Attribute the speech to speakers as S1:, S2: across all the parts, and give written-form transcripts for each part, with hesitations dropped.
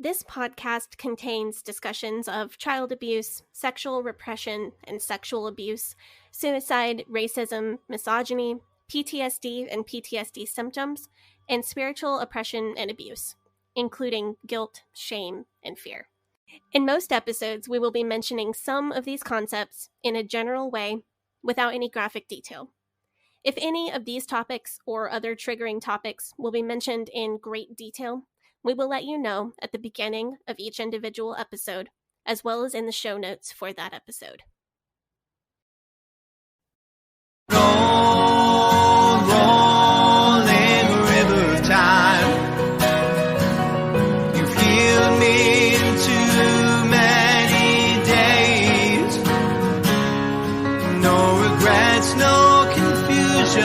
S1: This podcast contains discussions of child abuse, sexual repression and sexual abuse, suicide, racism, misogyny, PTSD and PTSD symptoms, and spiritual oppression and abuse, including guilt, shame, and fear. In most episodes, we will be mentioning some of these concepts in a general way without any graphic detail. If any of these topics or other triggering topics will be mentioned in great detail, we will let you know at the beginning of each individual episode, as well as in the show notes for that episode.
S2: Roll, rolling river of time. You've healed me in too many days. No regrets, no confusion.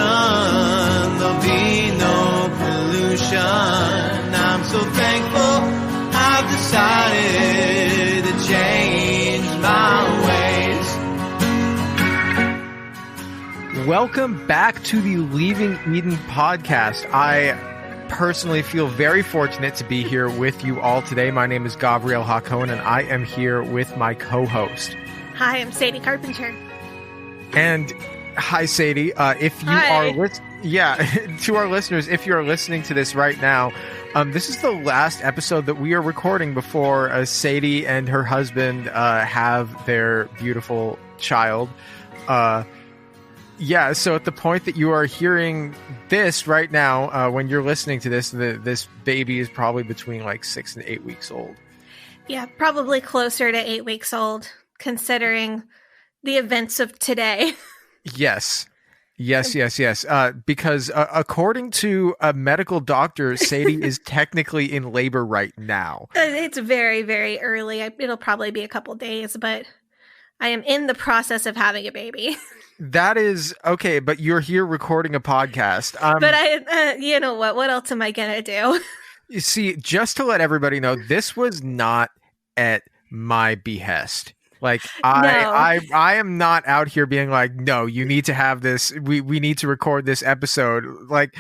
S2: There'll be no pollution. I'm so thankful I've decided to change my ways.
S3: Welcome back to the Leaving Eden podcast. I personally feel very fortunate to be here with you all today. My name is Gabriel Hakon, and I am here with my co-host.
S1: Hi, I'm Sadie Carpenter.
S3: And hi, Sadie. If you
S1: Hi.
S3: are to our listeners, if you are listening to this right now, this is the last episode that we are recording before Sadie and her husband have their beautiful child. So at the point that you are hearing this right now, when you're listening to this, this baby is probably between like 6 and 8 weeks old.
S1: Yeah, probably closer to 8 weeks old, considering the events of today.
S3: Yes. Because according to a medical doctor, Sadie is technically in labor right now.
S1: It's very, very early. It'll probably be a couple days, but I am in the process of having a baby.
S3: That is okay, but you're here recording a podcast.
S1: But you know what? What else am I gonna do?
S3: You see, just to let everybody know, this was not at my behest. Like I am not out here being like, no, you need to have this. We need to record this episode. Like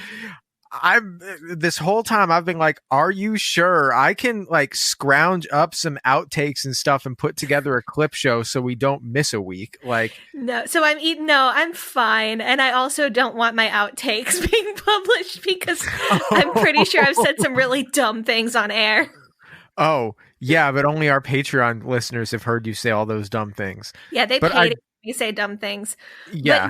S3: this whole time I've been like, are you sure I can like scrounge up some outtakes and stuff and put together a clip show so we don't miss a week? Like
S1: No, so I'm fine, and I also don't want my outtakes being published because I'm pretty sure I've said some really dumb things on air.
S3: Oh, yeah, but only our Patreon listeners have heard you say all those dumb things.
S1: Yeah, they paid to me say dumb things.
S3: Yeah.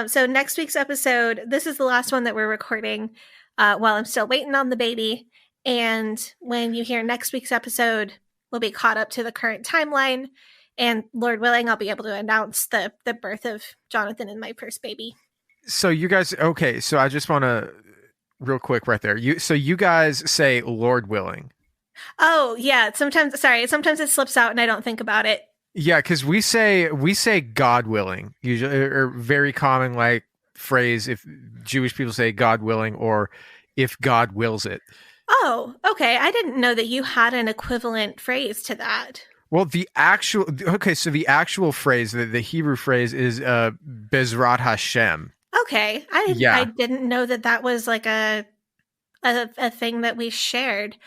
S1: So next week's episode, this is the last one that we're recording while I'm still waiting on the baby. And when you hear next week's episode, we'll be caught up to the current timeline. And Lord willing, I'll be able to announce the birth of Jonathan and my first baby.
S3: So you guys, okay, so I just want to, real quick right there. You guys say Lord willing.
S1: Oh, yeah. Sometimes it slips out and I don't think about it.
S3: Yeah, because we say God willing, usually, or very common like phrase if Jewish people say God willing or if God wills it.
S1: Oh, okay. I didn't know that you had an equivalent phrase to that.
S3: Well, the actual phrase, the Hebrew phrase is Bezrat Hashem.
S1: Okay. I didn't know that was like a thing that we shared.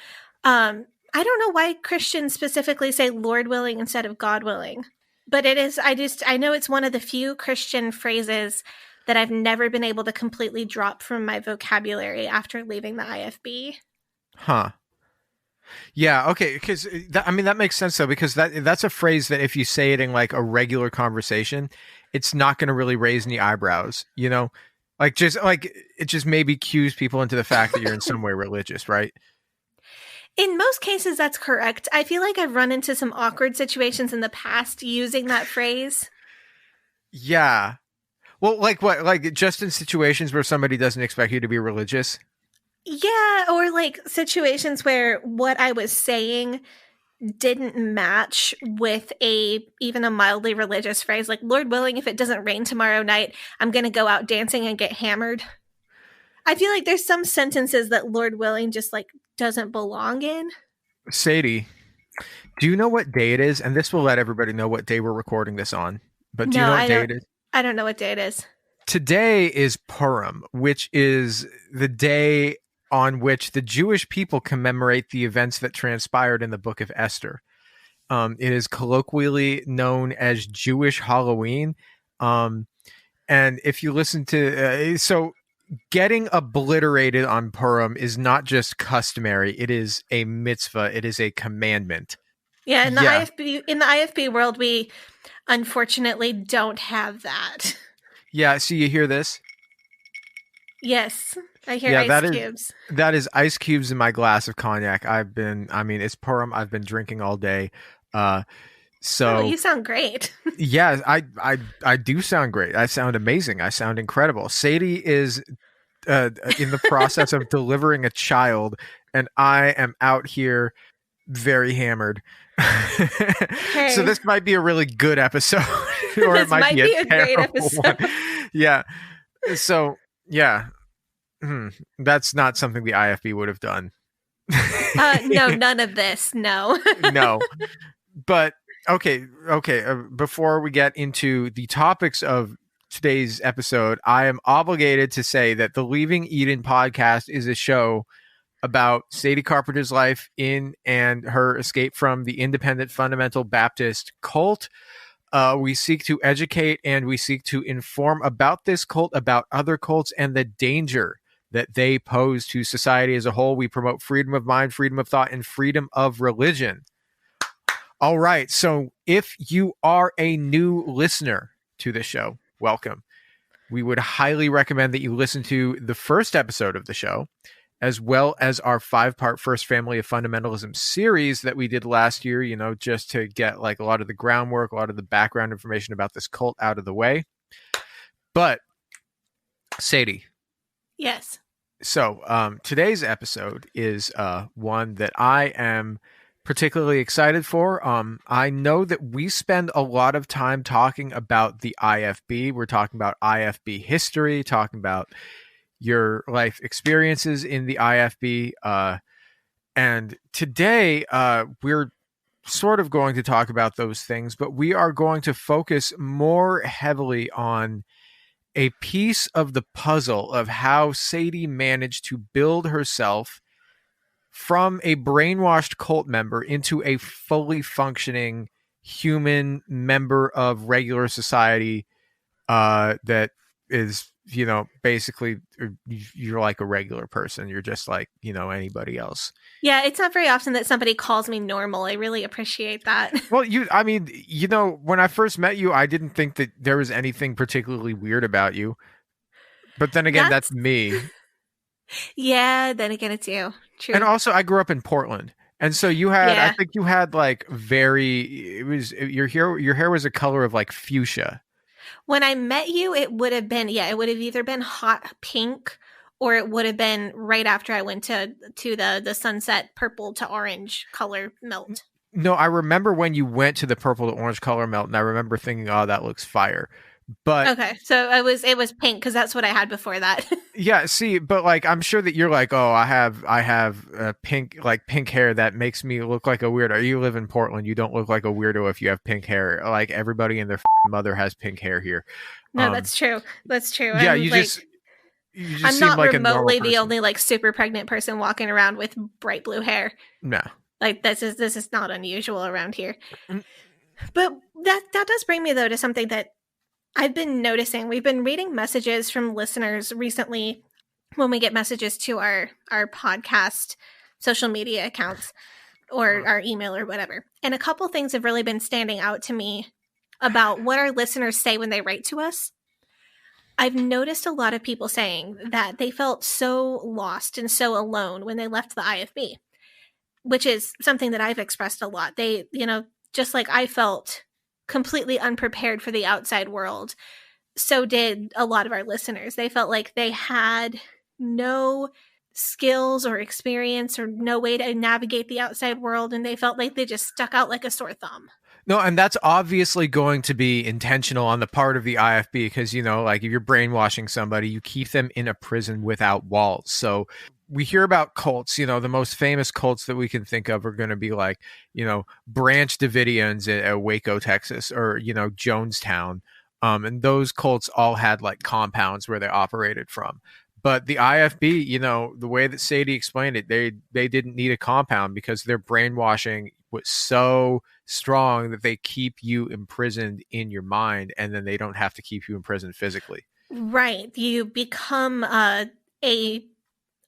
S1: I don't know why Christians specifically say Lord willing instead of God willing, but it is, I know it's one of the few Christian phrases that I've never been able to completely drop from my vocabulary after leaving the IFB.
S3: Huh. Yeah. Okay. Because that makes sense though, because that's a phrase that if you say it in like a regular conversation, it's not going to really raise any eyebrows, you know, like it just maybe cues people into the fact that you're in some way religious, right?
S1: In most cases, that's correct. I feel like I've run into some awkward situations in the past using that phrase.
S3: Yeah. Well, like what? Like just in situations where somebody doesn't expect you to be religious?
S1: Yeah, or like situations where what I was saying didn't match with even a mildly religious phrase. Like, Lord willing, if it doesn't rain tomorrow night, I'm going to go out dancing and get hammered. I feel like there's some sentences that Lord willing just like doesn't belong in.
S3: Sadie, do you know what day it is? And this will let everybody know what day we're recording this on. But do you know what day it is?
S1: I don't know what day it is.
S3: Today is Purim, which is the day on which the Jewish people commemorate the events that transpired in the Book of Esther. It is colloquially known as Jewish Halloween. And if you listen to so getting obliterated on Purim is not just customary; it is a mitzvah. It is a commandment.
S1: Yeah, in the IFB world, we unfortunately don't have that.
S3: Yeah, so you hear this?
S1: Yes, I hear ice cubes.
S3: That is ice cubes in my glass of cognac. It's Purim. I've been drinking all day. So
S1: you sound great.
S3: Yeah, I do sound great. I sound amazing. I sound incredible. Sadie is in the process of delivering a child, and I am out here very hammered.
S1: Hey.
S3: So this might be a really good episode, or it might be a
S1: great episode.
S3: One. Yeah. So yeah, that's not something the IFB would have done.
S1: No, none of this. No.
S3: No. But okay. Before we get into the topics of today's episode, I am obligated to say that the Leaving Eden podcast is a show about Sadie Carpenter's life in and her escape from the independent fundamental Baptist cult. We seek to educate and we seek to inform about this cult, about other cults, and the danger that they pose to society as a whole. We promote freedom of mind, freedom of thought, and freedom of religion. All right. So if you are a new listener to the show, welcome. We would highly recommend that you listen to the first episode of the show, as well as our 5-part First Family of Fundamentalism series that we did last year, just to get like a lot of the groundwork, a lot of the background information about this cult out of the way. But Sadie.
S1: Yes.
S3: So today's episode is one that I am particularly excited for. I know that we spend a lot of time talking about the IFB. We're talking about IFB history, talking about your life experiences in the IFB. And today we're sort of going to talk about those things, but we are going to focus more heavily on a piece of the puzzle of how Sadie managed to build herself from a brainwashed cult member into a fully functioning human member of regular society that is, basically you're like a regular person. You're just like, anybody else.
S1: Yeah, it's not very often that somebody calls me normal. I really appreciate that.
S3: Well, when I first met you, I didn't think that there was anything particularly weird about you. But then again, that's me. Yeah,
S1: then again, it's you. True.
S3: And also, I grew up in Portland. And so you had, I think you had like your hair was a color of like fuchsia.
S1: When I met you, it would have been, it would have either been hot pink or it would have been right after I went to the sunset purple to orange color melt.
S3: No, I remember when you went to the purple to orange color melt, and I remember thinking, oh, that looks fire. But
S1: okay, so it was pink because that's what I had before that.
S3: Yeah, see, but like I'm sure that you're like, oh, I have pink hair that makes me look like a weirdo. You live in Portland, you don't look like a weirdo if you have pink hair. Like everybody and their mother has pink hair here.
S1: No, that's true. That's true.
S3: Yeah, you just
S1: I'm
S3: seem
S1: not
S3: like
S1: remotely
S3: a
S1: the only like super pregnant person walking around with bright blue hair.
S3: No,
S1: like this is not unusual around here. But that does bring me though to something that I've been noticing. We've been reading messages from listeners recently when we get messages to our podcast social media accounts or our email or whatever. And a couple things have really been standing out to me about what our listeners say when they write to us. I've noticed a lot of people saying that they felt so lost and so alone when they left the IFB, which is something that I've expressed a lot. They, just like I felt completely unprepared for the outside world, so did a lot of our listeners. They felt like they had no skills or experience or no way to navigate the outside world, and they felt like they just stuck out like a sore thumb.
S3: No, and that's obviously going to be intentional on the part of the IFB because, like if you're brainwashing somebody, you keep them in a prison without walls. So we hear about cults, the most famous cults that we can think of are going to be like, Branch Davidians at Waco, Texas, or, Jonestown. And those cults all had like compounds where they operated from. But the IFB, the way that Sadie explained it, they didn't need a compound because their brainwashing was so strong that they keep you imprisoned in your mind, and then they don't have to keep you imprisoned physically.
S1: Right. You become a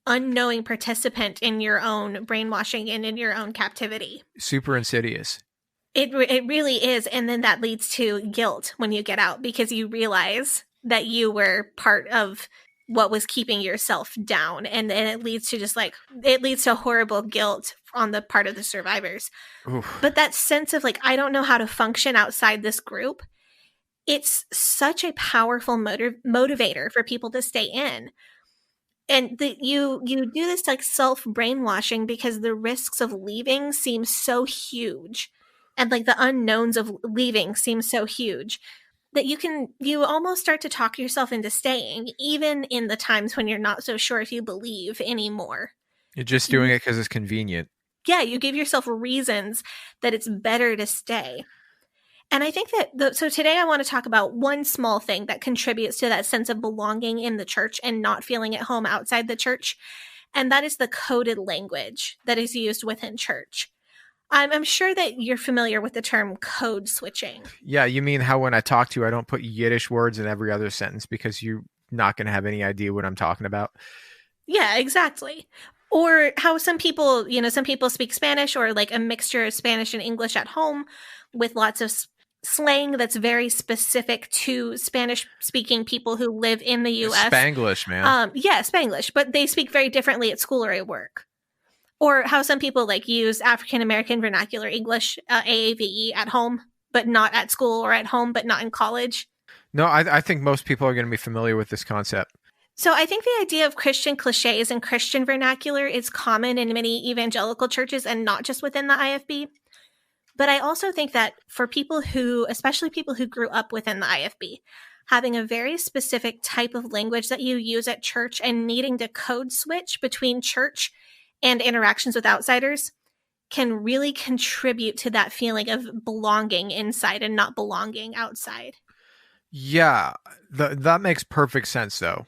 S1: unknowing participant in your own brainwashing and in your own captivity.
S3: Super insidious.
S1: It really is. And then that leads to guilt when you get out, because you realize that you were part of what was keeping yourself down. And then it leads to it leads to horrible guilt on the part of the survivors.
S3: Oof.
S1: But that sense of I don't know how to function outside this group, it's such a powerful motivator for people to stay in. And you do this self-brainwashing because the risks of leaving seem so huge, and the unknowns of leaving seem so huge, that you almost start to talk yourself into staying, even in the times when you're not so sure if you believe anymore.
S3: You're just doing it because it's convenient.
S1: Yeah, you give yourself reasons that it's better to stay. And I think that so today I want to talk about one small thing that contributes to that sense of belonging in the church and not feeling at home outside the church. And that is the coded language that is used within church. I'm sure that you're familiar with the term code switching.
S3: Yeah, you mean how when I talk to you, I don't put Yiddish words in every other sentence because you're not going to have any idea what I'm talking about?
S1: Yeah, exactly. Or how some people speak Spanish, or a mixture of Spanish and English at home with lots of slang that's very specific to Spanish-speaking people who live in the U.S.
S3: Spanglish, man.
S1: Yeah, Spanglish, but they speak very differently at school or at work. Or how some people use African-American vernacular English, AAVE, at home, but not at school, or at home, but not in college.
S3: No, I think most people are going to be familiar with this concept.
S1: So I think the idea of Christian cliches and Christian vernacular is common in many evangelical churches, and not just within the IFB. But I also think that for people especially people who grew up within the IFB, having a very specific type of language that you use at church and needing to code switch between church and interactions with outsiders can really contribute to that feeling of belonging inside and not belonging outside.
S3: Yeah, that makes perfect sense, though.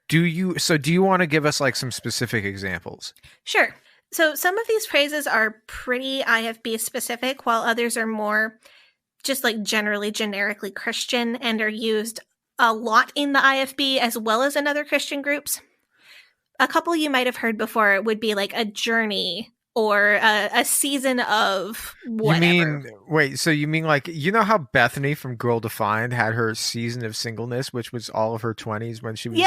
S3: Do you want to give us some specific examples?
S1: Sure. So some of these phrases are pretty IFB specific, while others are more just generally generically Christian and are used a lot in the IFB as well as in other Christian groups. A couple you might have heard before would be a journey, or a season of whatever.
S3: You mean how Bethany from Girl Defined had her season of singleness, which was all of her 20s when she was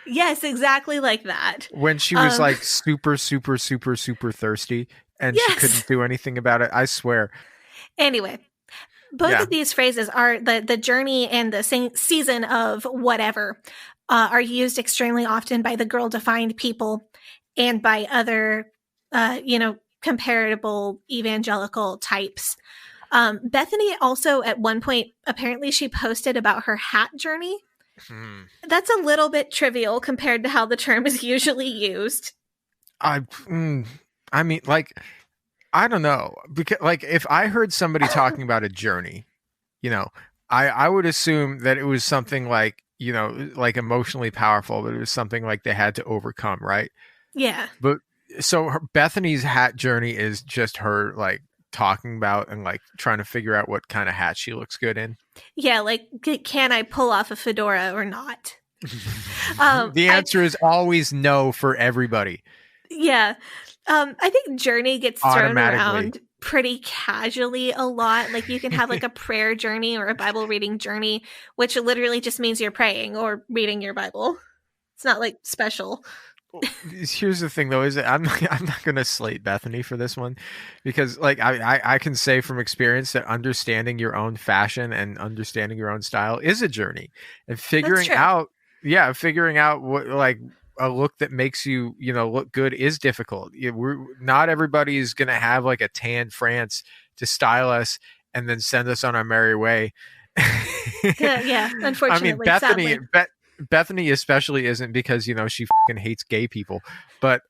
S1: Yes, exactly like that.
S3: When she was super, super, super, super thirsty and she couldn't do anything about it. I swear.
S1: Anyway, both of these phrases are the journey and the season of whatever are used extremely often by the Girl Defined people and by other comparable evangelical types. Bethany also at one point, apparently she posted about her hat journey. That's a little bit trivial compared to how the term is usually used.
S3: I mean, I don't know, because if I heard somebody talking about a journey, I would assume that it was something emotionally powerful, but it was something they had to overcome, right?
S1: Yeah.
S3: But so Bethany's hat journey is just her talking about and trying to figure out what kind of hat she looks good in.
S1: Yeah, can I pull off a fedora or not?
S3: The answer is always no for everybody.
S1: Yeah. I think journey gets thrown around pretty casually a lot. You can have a prayer journey or a Bible reading journey, which literally just means you're praying or reading your Bible. It's not special.
S3: Here's the thing, though, is that I'm not going to slate Bethany for this one, because I can say from experience that understanding your own fashion and understanding your own style is a journey, and figuring out what a look that makes you look good is difficult. Not everybody is going to have a tan France to style us and then send us on our merry way.
S1: Yeah, unfortunately.
S3: I mean, Bethany especially isn't, because she fucking hates gay people, but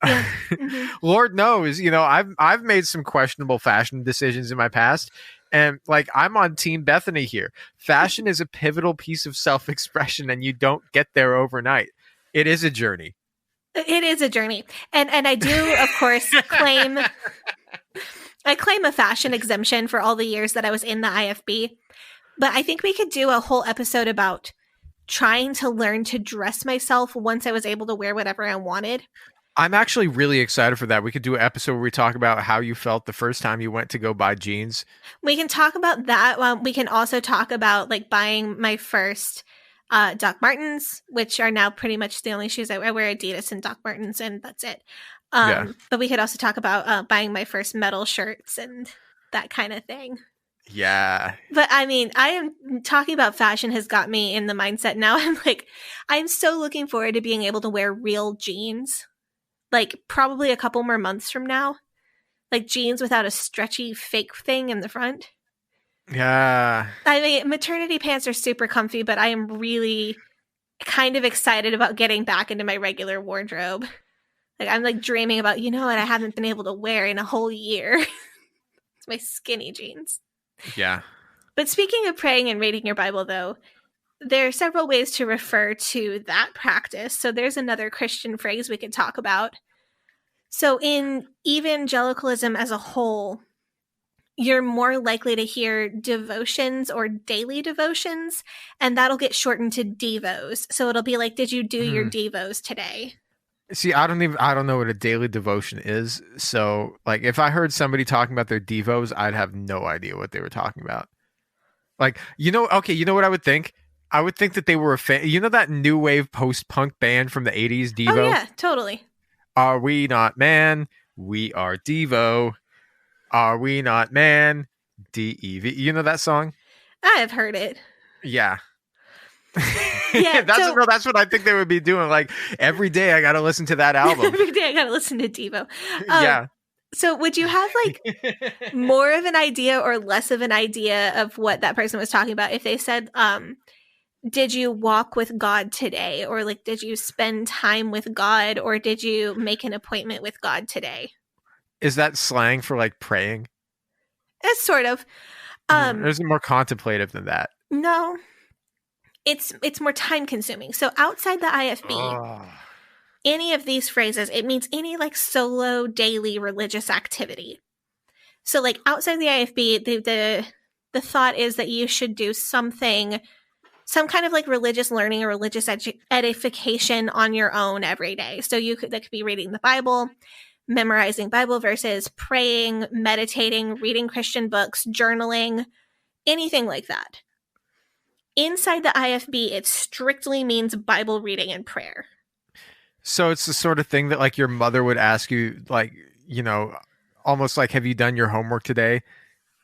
S3: Lord knows, I've made some questionable fashion decisions in my past, and I'm on team Bethany here. Fashion is a pivotal piece of self-expression, and you don't get there overnight. It is a journey.
S1: It is a journey. And I do, of course, claim a fashion exemption for all the years that I was in the IFB. But I think we could do a whole episode about trying to learn to dress myself once I was able to wear whatever I wanted.
S3: I'm actually really excited for that. We could do an episode where we talk about how you felt the first time you went to go buy jeans.
S1: We can talk about that. We can also talk about like buying my first Doc Martens, which are now pretty much the only shoes I wear. Adidas and Doc Martens, and that's it. But we could also talk about buying my first metal shirts and that kind of thing.
S3: Yeah.
S1: But I mean, I am talking about fashion has got me in the mindset now. I'm so looking forward to being able to wear real jeans. Like probably a couple more months from now. Like jeans without a stretchy fake thing in the front.
S3: Yeah.
S1: I mean, maternity pants are super comfy, but I am really kind of excited about getting back into my regular wardrobe. Like I'm like dreaming about, you know what, I haven't been able to wear in a whole year. It's my skinny jeans.
S3: Yeah.
S1: But speaking of praying and reading your Bible, though, there are several ways to refer to that practice. So there's another Christian phrase we could talk about. So in evangelicalism as a whole, you're more likely to hear devotions or daily devotions, and that'll get shortened to devos. So it'll be like, did you do your devos today?
S3: See, I don't know what a daily devotion is. So like if I heard somebody talking about their devos, I'd have no idea what they were talking about. Like, you know what I would think? I would think that they were a fan. You know that new wave post-punk band from the 80s, Devo?
S1: Oh, yeah, totally.
S3: Are we not man? We are Devo. Are we not man? D-E-V. You know that song?
S1: I have heard it.
S3: Yeah.
S1: Yeah,
S3: that's what I think they would be doing. Like every day I got to listen to that album.
S1: Every day I got to listen to Devo.
S3: Yeah.
S1: So would you have like more of an idea or less of an idea of what that person was talking about if they said, did you walk with God today? Or like, did you spend time with God? Or did you make an appointment with God today?
S3: Is that slang for like praying?
S1: It's sort of.
S3: Is it more contemplative than that?
S1: No. It's more time consuming. So outside the IFB, any of these phrases, it means any like solo daily religious activity. So like outside the IFB, the thought is that you should do something, some kind of like religious learning or religious edification on your own every day. So that could be reading the Bible, memorizing Bible verses, praying, meditating, reading Christian books, journaling, anything like that. Inside the IFB, it strictly means Bible reading and prayer.
S3: So it's the sort of thing that like your mother would ask you, like, you know, almost like, have you done your homework today?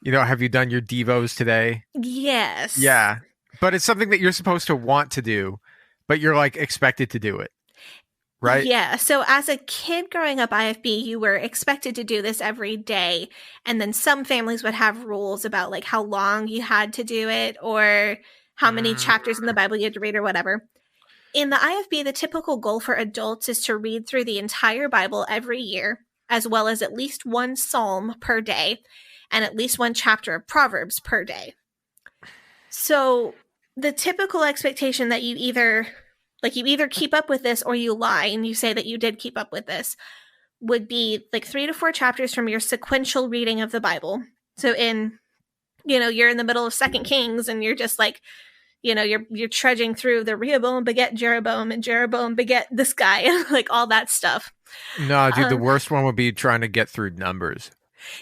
S3: You know, have you done your devos today?
S1: Yes.
S3: Yeah. But it's something that you're supposed to want to do, but you're like expected to do it. Right?
S1: Yeah. So as a kid growing up IFB, you were expected to do this every day. And then some families would have rules about like how long you had to do it or how many chapters in the Bible you had to read or whatever. In the IFB, the typical goal for adults is to read through the entire Bible every year, as well as at least one psalm per day and at least one chapter of Proverbs per day. So the typical expectation that you either keep up with this or you lie and you say that you did keep up with this would be like 3 to 4 chapters from your sequential reading of the Bible. So you're in the middle of 2 Kings and you're just like, you're trudging through the Rehoboam beget Jeroboam and Jeroboam beget this guy, like all that stuff.
S3: No, dude, the worst one would be trying to get through Numbers.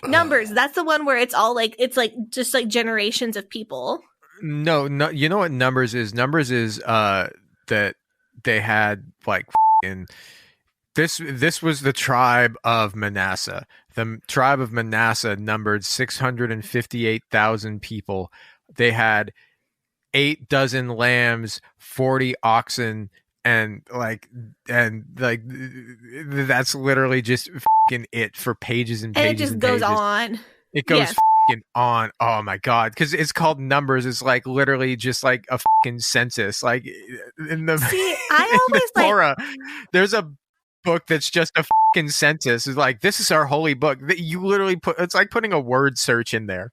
S1: Numbers, that's the one where it's all like, it's like just like generations of people.
S3: No, you know what Numbers is? Numbers is that they had like this was the tribe of Manasseh. The tribe of Manasseh numbered 658,000 people. They had 8 dozen lambs, 40 oxen, and that's literally just fucking it for pages and pages.
S1: And it just
S3: and
S1: goes
S3: pages.
S1: on.
S3: It goes fucking on. Oh my God. Because it's called Numbers. It's like literally just like a fucking census. Like in the,
S1: I always
S3: the Torah, there's a book that's just a fucking census. It's like, this is our holy book. That you literally it's like putting a word search in there.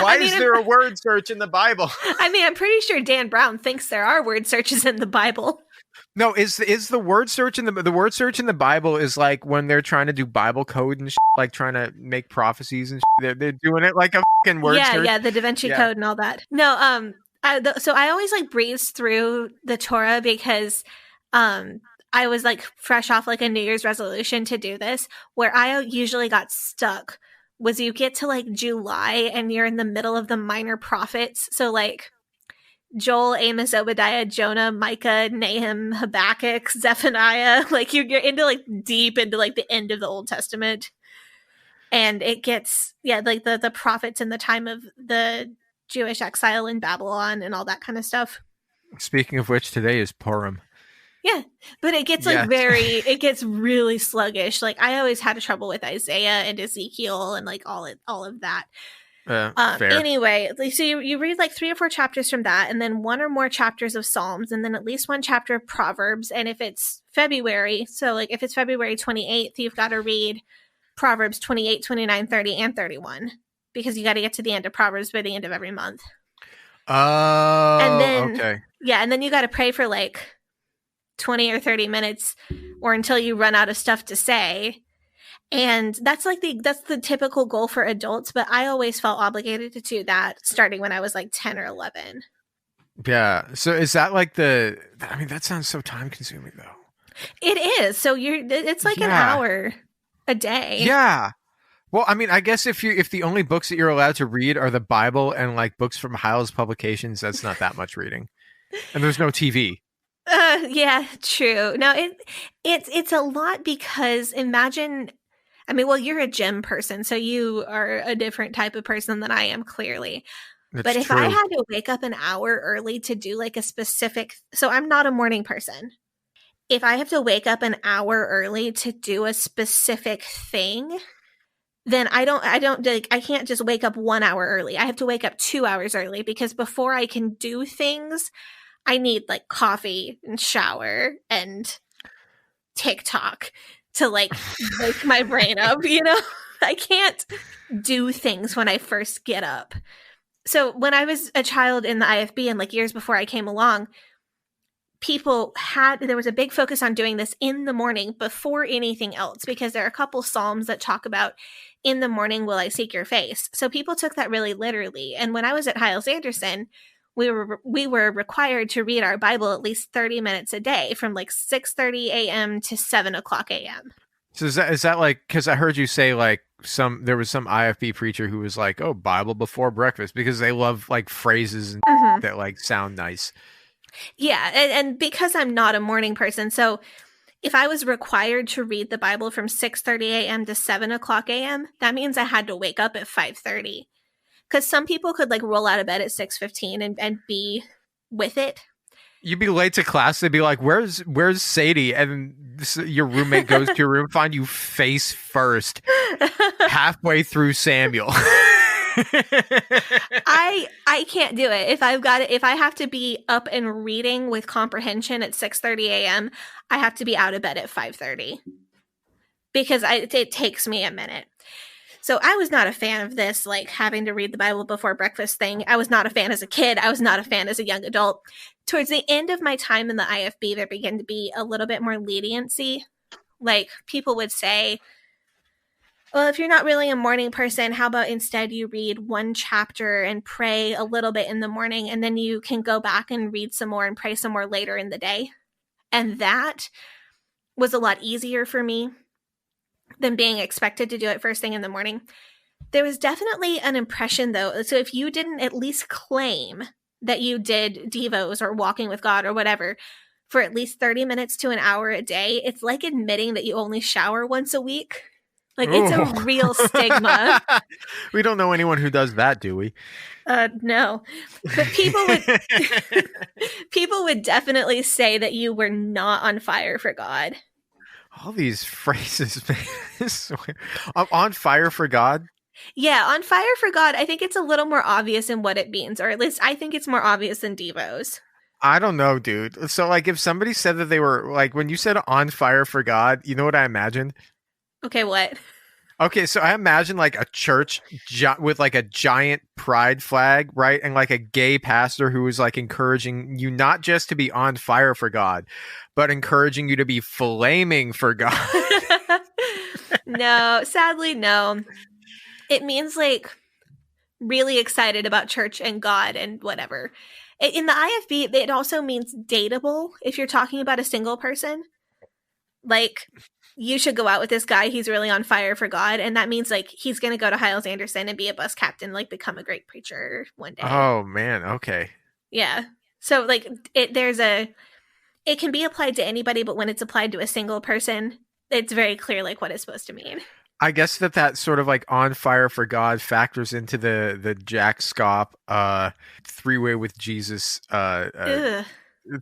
S3: Why is there a word search in the Bible?
S1: I mean, I'm pretty sure Dan Brown thinks there are word searches in the Bible.
S3: No, is the word search in the word search in the Bible is like when they're trying to do Bible code and like trying to make prophecies and they're doing it like a fucking word search.
S1: Yeah, the Da Vinci
S3: Yeah.
S1: Code and all that. No, so I always like breeze through the Torah because I was like fresh off like a New Year's resolution to do this. Where I usually got stuck was you get to like July and you're in the middle of the minor prophets. So like Joel, Amos, Obadiah, Jonah, Micah, Nahum, Habakkuk, Zephaniah. Like you're into like deep into like the end of the Old Testament. And it gets, like the prophets in the time of the Jewish exile in Babylon and all that kind of stuff.
S3: Speaking of which, today is Purim.
S1: Yeah, but it gets like it gets really sluggish. Like I always had trouble with Isaiah and Ezekiel and like all of that.
S3: Fair.
S1: Anyway, so you read like 3 or 4 chapters from that, and then 1 or more chapters of Psalms, and then at least 1 chapter of Proverbs. And if it's February, so like if it's February 28th, you've got to read Proverbs 28, 29, 30, and 31 because you got to get to the end of Proverbs by the end of every month.
S3: Oh,
S1: and then,
S3: okay.
S1: Yeah, and then you got to pray for like 20 or 30 minutes or until you run out of stuff to say. And that's the typical goal for adults, but I always felt obligated to do that starting when I was like 10 or 11.
S3: Yeah. So is that like that sounds so time consuming though.
S1: It is. So it's like an hour a day.
S3: Yeah. Well, I mean, I guess if the only books that you're allowed to read are the Bible and like books from Hyles Publications, that's not that much reading. And there's no TV.
S1: Yeah, true. No, it's a lot because imagine, I mean, well, you're a gym person, so you are a different type of person than I am, clearly. But if I had to wake up an hour early to do like a specific, so I'm not a morning person. If I have to wake up an hour early to do a specific thing, then I can't just wake up 1 hour early. I have to wake up 2 hours early because before I can do things, I need like coffee and shower and TikTok to like wake my brain up, you know? I can't do things when I first get up. So when I was a child in the IFB and like years before I came along, there was a big focus on doing this in the morning before anything else, because there are a couple Psalms that talk about in the morning will I seek your face. So people took that really literally. And when I was at Hyles Anderson, we were required to read our Bible at least 30 minutes a day from like 6:30 a.m. to 7 o'clock a.m.
S3: So is that like, because I heard you say like there was some IFB preacher who was like, oh, Bible before breakfast, because they love like phrases and that like sound nice.
S1: Yeah, and because I'm not a morning person, so if I was required to read the Bible from 6:30 a.m. to 7 o'clock a.m., that means I had to wake up at 5:30. Because some people could like roll out of bed at 6:15 and be with it.
S3: You'd be late to class. They'd be like, "Where's Sadie?" And your roommate goes to your room, find you face first, halfway through Samuel.
S1: I can't do it. If I have to be up and reading with comprehension at 6:30 a.m., I have to be out of bed at 5:30 because it takes me a minute. So I was not a fan of this, like having to read the Bible before breakfast thing. I was not a fan as a kid. I was not a fan as a young adult. Towards the end of my time in the IFB, there began to be a little bit more leniency. Like people would say, well, if you're not really a morning person, how about instead you read 1 chapter and pray a little bit in the morning, and then you can go back and read some more and pray some more later in the day. And that was a lot easier for me than being expected to do it first thing in the morning. There was definitely an impression, though. So if you didn't at least claim that you did Devos or Walking with God or whatever for at least 30 minutes to an hour a day, it's like admitting that you only shower once a week. Like, it's a real stigma.
S3: We don't know anyone who does that, do we?
S1: No. But people would definitely say that you were not on fire for God.
S3: All these phrases, man. I swear. I'm on fire for God?
S1: Yeah, on fire for God. I think it's a little more obvious in what it means, or at least I think it's more obvious than Devos.
S3: I don't know, dude. So, like, if somebody said that they were, like, when you said on fire for God, you know what I imagined?
S1: Okay, what?
S3: Okay, so I imagine like a church with like a giant pride flag, right? And like a gay pastor who is like encouraging you not just to be on fire for God, but encouraging you to be flaming for God.
S1: No, sadly, no. It means like really excited about church and God and whatever. In the IFB, it also means dateable if you're talking about a single person. Like, you should go out with this guy. He's really on fire for God. And that means like he's going to go to Hiles Anderson and be a bus captain, like become a great preacher one day.
S3: Oh man, okay.
S1: Yeah. So like it can be applied to anybody, but when it's applied to a single person, it's very clear like what it's supposed to mean.
S3: I guess that sort of like on fire for God factors into the Jack Scopp three-way with Jesus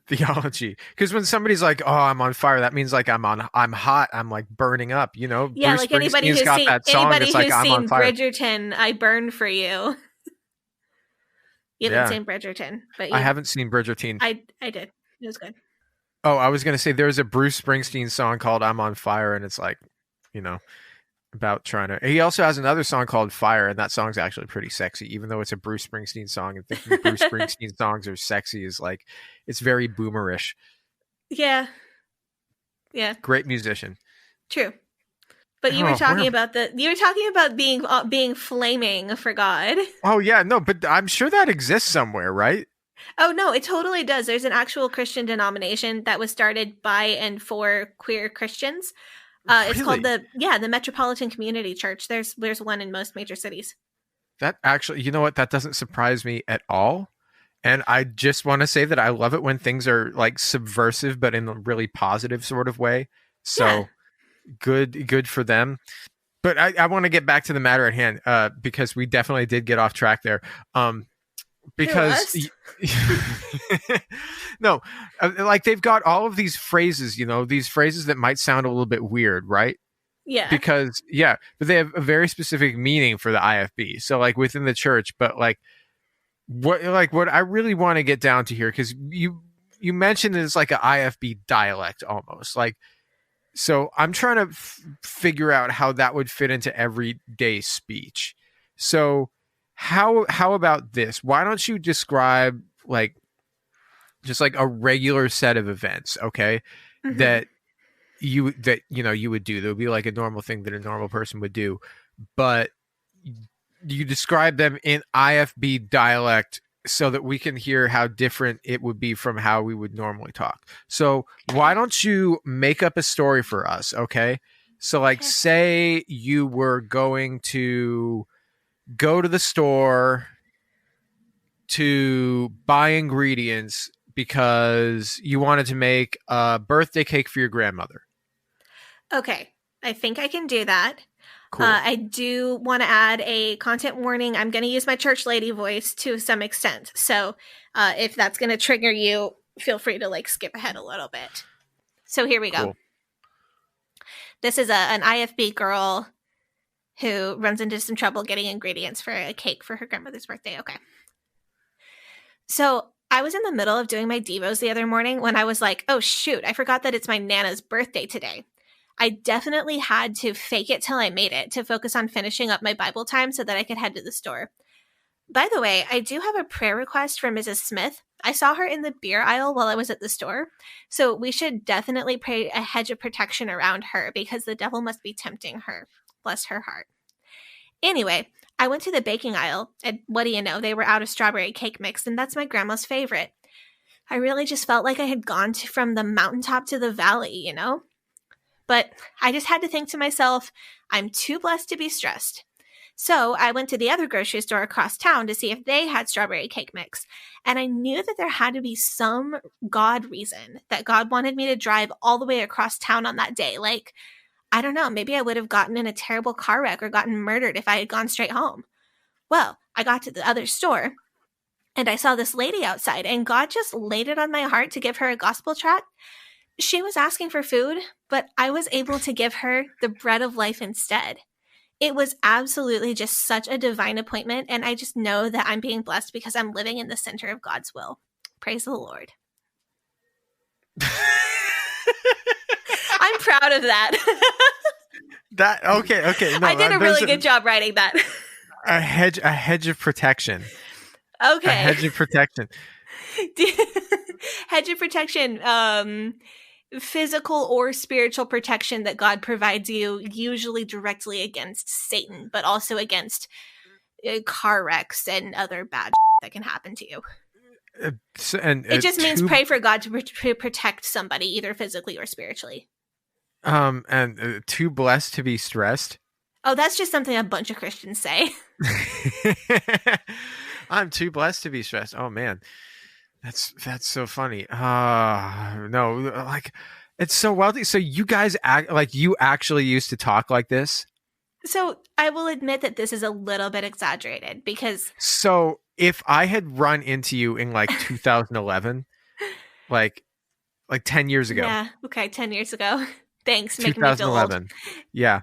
S3: theology. Because when somebody's like, "Oh, I'm on fire," that means like I'm hot, I'm like burning up. You know,
S1: yeah,
S3: Bruce
S1: like anybody
S3: Springsteen's
S1: who's
S3: got
S1: seen
S3: that song
S1: anybody
S3: that's like
S1: who's
S3: I'm on
S1: seen
S3: fire.
S1: Bridgerton, I burn for you. You haven't seen Bridgerton, but
S3: I haven't seen Bridgerton.
S1: I did. It was good.
S3: Oh, I was gonna say there's a Bruce Springsteen song called "I'm on Fire," and it's like, you know, about trying to. He also has another song called "Fire," and that song's actually pretty sexy, even though it's a Bruce Springsteen song. And thinking Bruce Springsteen songs are sexy is like, it's very boomerish.
S1: Yeah.
S3: Great musician.
S1: True. But you were talking about being flaming for God.
S3: Oh yeah, no, but I'm sure that exists somewhere, right?
S1: Oh no, it totally does. There's an actual Christian denomination that was started by and for queer Christians. It's called the Metropolitan Community Church. There's one in most major cities.
S3: That actually, you know what? That doesn't surprise me at all. And I just want to say that I love it when things are like subversive, but in a really positive sort of way. So good for them. But I want to get back to the matter at hand, because we definitely did get off track there. Because no, like they've got all of these phrases, these phrases that might sound a little bit weird, right?
S1: Yeah.
S3: Because but they have a very specific meaning for the IFB. So like within the church, but like what I really want to get down to here, because you mentioned it's like an IFB dialect almost, like. So I'm trying to figure out how that would fit into everyday speech. So how about this? Why don't you describe like just like a regular set of events, okay? Mm-hmm. that you would do. There would be like a normal thing that a normal person would do, but you describe them in IFB dialect so that we can hear how different it would be from how we would normally talk. So why don't you make up a story for us, okay? So like say you were going to go to the store to buy ingredients because you wanted to make a birthday cake for your grandmother. Okay.
S1: I think I can do that.
S3: Cool.
S1: I do want to add a content warning. I'm going to use my church lady voice to some extent. So if that's going to trigger you, feel free to like skip ahead a little bit. So here we go. Cool. This is an IFB girl who runs into some trouble getting ingredients for a cake for her grandmother's birthday. Okay. So I was in the middle of doing my devos the other morning when I was like, oh shoot, I forgot that it's my Nana's birthday today. I definitely had to fake it till I made it to focus on finishing up my Bible time so that I could head to the store. By the way, I do have a prayer request for Mrs. Smith. I saw her in the beer aisle while I was at the store, so we should definitely pray a hedge of protection around her because the devil must be tempting her. Bless her heart. Anyway, I went to the baking aisle, and what do you know, they were out of strawberry cake mix, and that's my grandma's favorite. I really just felt like I had gone from the mountaintop to the valley, you know? But I just had to think to myself, I'm too blessed to be stressed. So I went to the other grocery store across town to see if they had strawberry cake mix. And I knew that there had to be some God reason that God wanted me to drive all the way across town on that day. Like, I don't know, maybe I would have gotten in a terrible car wreck or gotten murdered if I had gone straight home. Well, I got to the other store and I saw this lady outside and God just laid it on my heart to give her a gospel tract. She was asking for food, but I was able to give her the bread of life instead. It was absolutely just such a divine appointment, and I just know that I'm being blessed because I'm living in the center of God's will. Praise the Lord. I'm proud of that.
S3: That okay. No,
S1: I did a really good job writing that.
S3: A hedge of protection.
S1: Okay.
S3: A hedge of protection.
S1: Hedge of protection, physical or spiritual protection that God provides you, usually directly against Satan, but also against car wrecks and other bad that can happen to you. It just means pray for God to protect somebody, either physically or spiritually.
S3: And too blessed to be stressed.
S1: Oh, that's just something a bunch of Christians say.
S3: I'm too blessed to be stressed. Oh man, that's so funny. No, like it's so wealthy. So you guys act like you actually used to talk like this.
S1: So I will admit that this is a little bit exaggerated because.
S3: So if I had run into you in like 2011, like 10 years ago.
S1: Yeah. Okay. 10 years ago. Thanks. Making me feel old.
S3: Yeah.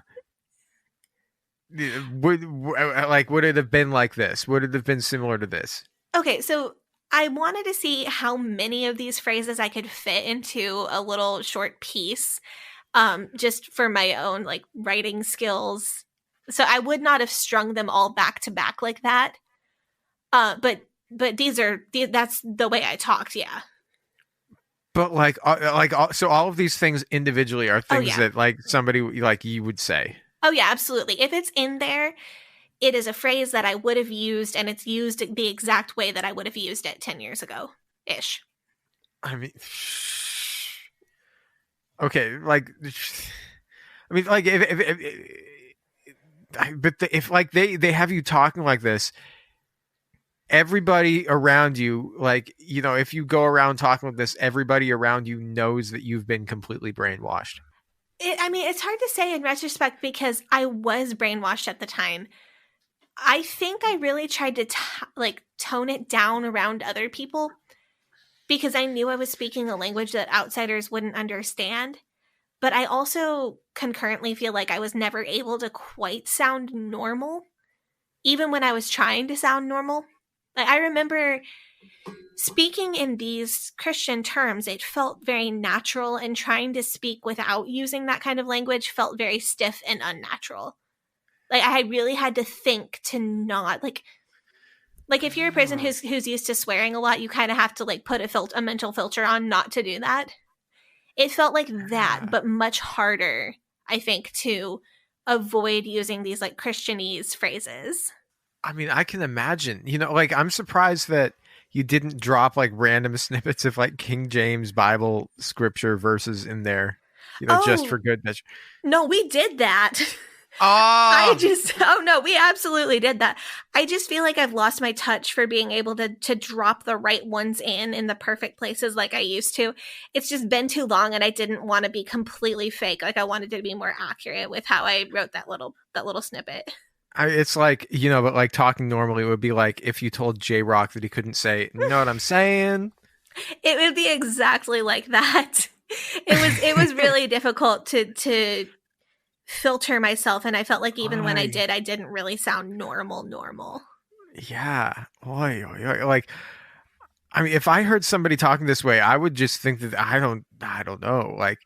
S3: Would it have been like this? Would it have been similar to this?
S1: Okay, so I wanted to see how many of these phrases I could fit into a little short piece, just for my own like writing skills. So I would not have strung them all back to back like that. But that's the way I talked. Yeah.
S3: But so all of these things individually are things that like somebody like you would say.
S1: Oh, yeah, absolutely. If it's in there, it is a phrase that I would have used, and it's used the exact way that I would have used it 10 years ago-ish.
S3: I mean, okay, like, I mean, like, if like they have you talking like this, everybody around you, like, you know, if you go around talking like this, everybody around you knows that you've been completely brainwashed.
S1: I mean, it's hard to say in retrospect because I was brainwashed at the time. I think I really tried to tone it down around other people because I knew I was speaking a language that outsiders wouldn't understand. But I also concurrently feel like I was never able to quite sound normal, even when I was trying to sound normal. Like, I remember speaking in these Christian terms, it felt very natural, and trying to speak without using that kind of language felt very stiff and unnatural. Like, I really had to think to not like if you're a person who's used to swearing a lot, you kind of have to like put a mental filter on not to do that. It felt like that, but much harder, I think, to avoid using these like Christianese phrases.
S3: I mean, I can imagine, you know, like I'm surprised that you didn't drop like random snippets of like King James Bible scripture verses in there, you know, just for good measure.
S1: No, we did that.
S3: Oh,
S1: no, we absolutely did that. I just feel like I've lost my touch for being able to drop the right ones in the perfect places like I used to. It's just been too long, and I didn't want to be completely fake. Like, I wanted to be more accurate with how I wrote that little snippet.
S3: It's like, you know, but like talking normally, it would be like if you told J-Rock that he couldn't say, you know what I'm saying?
S1: It would be exactly like that. It was really difficult to filter myself, and I felt like even when I did, I didn't really sound normal.
S3: Yeah. Oy. Like, I mean, if I heard somebody talking this way, I would just think that I don't know, like,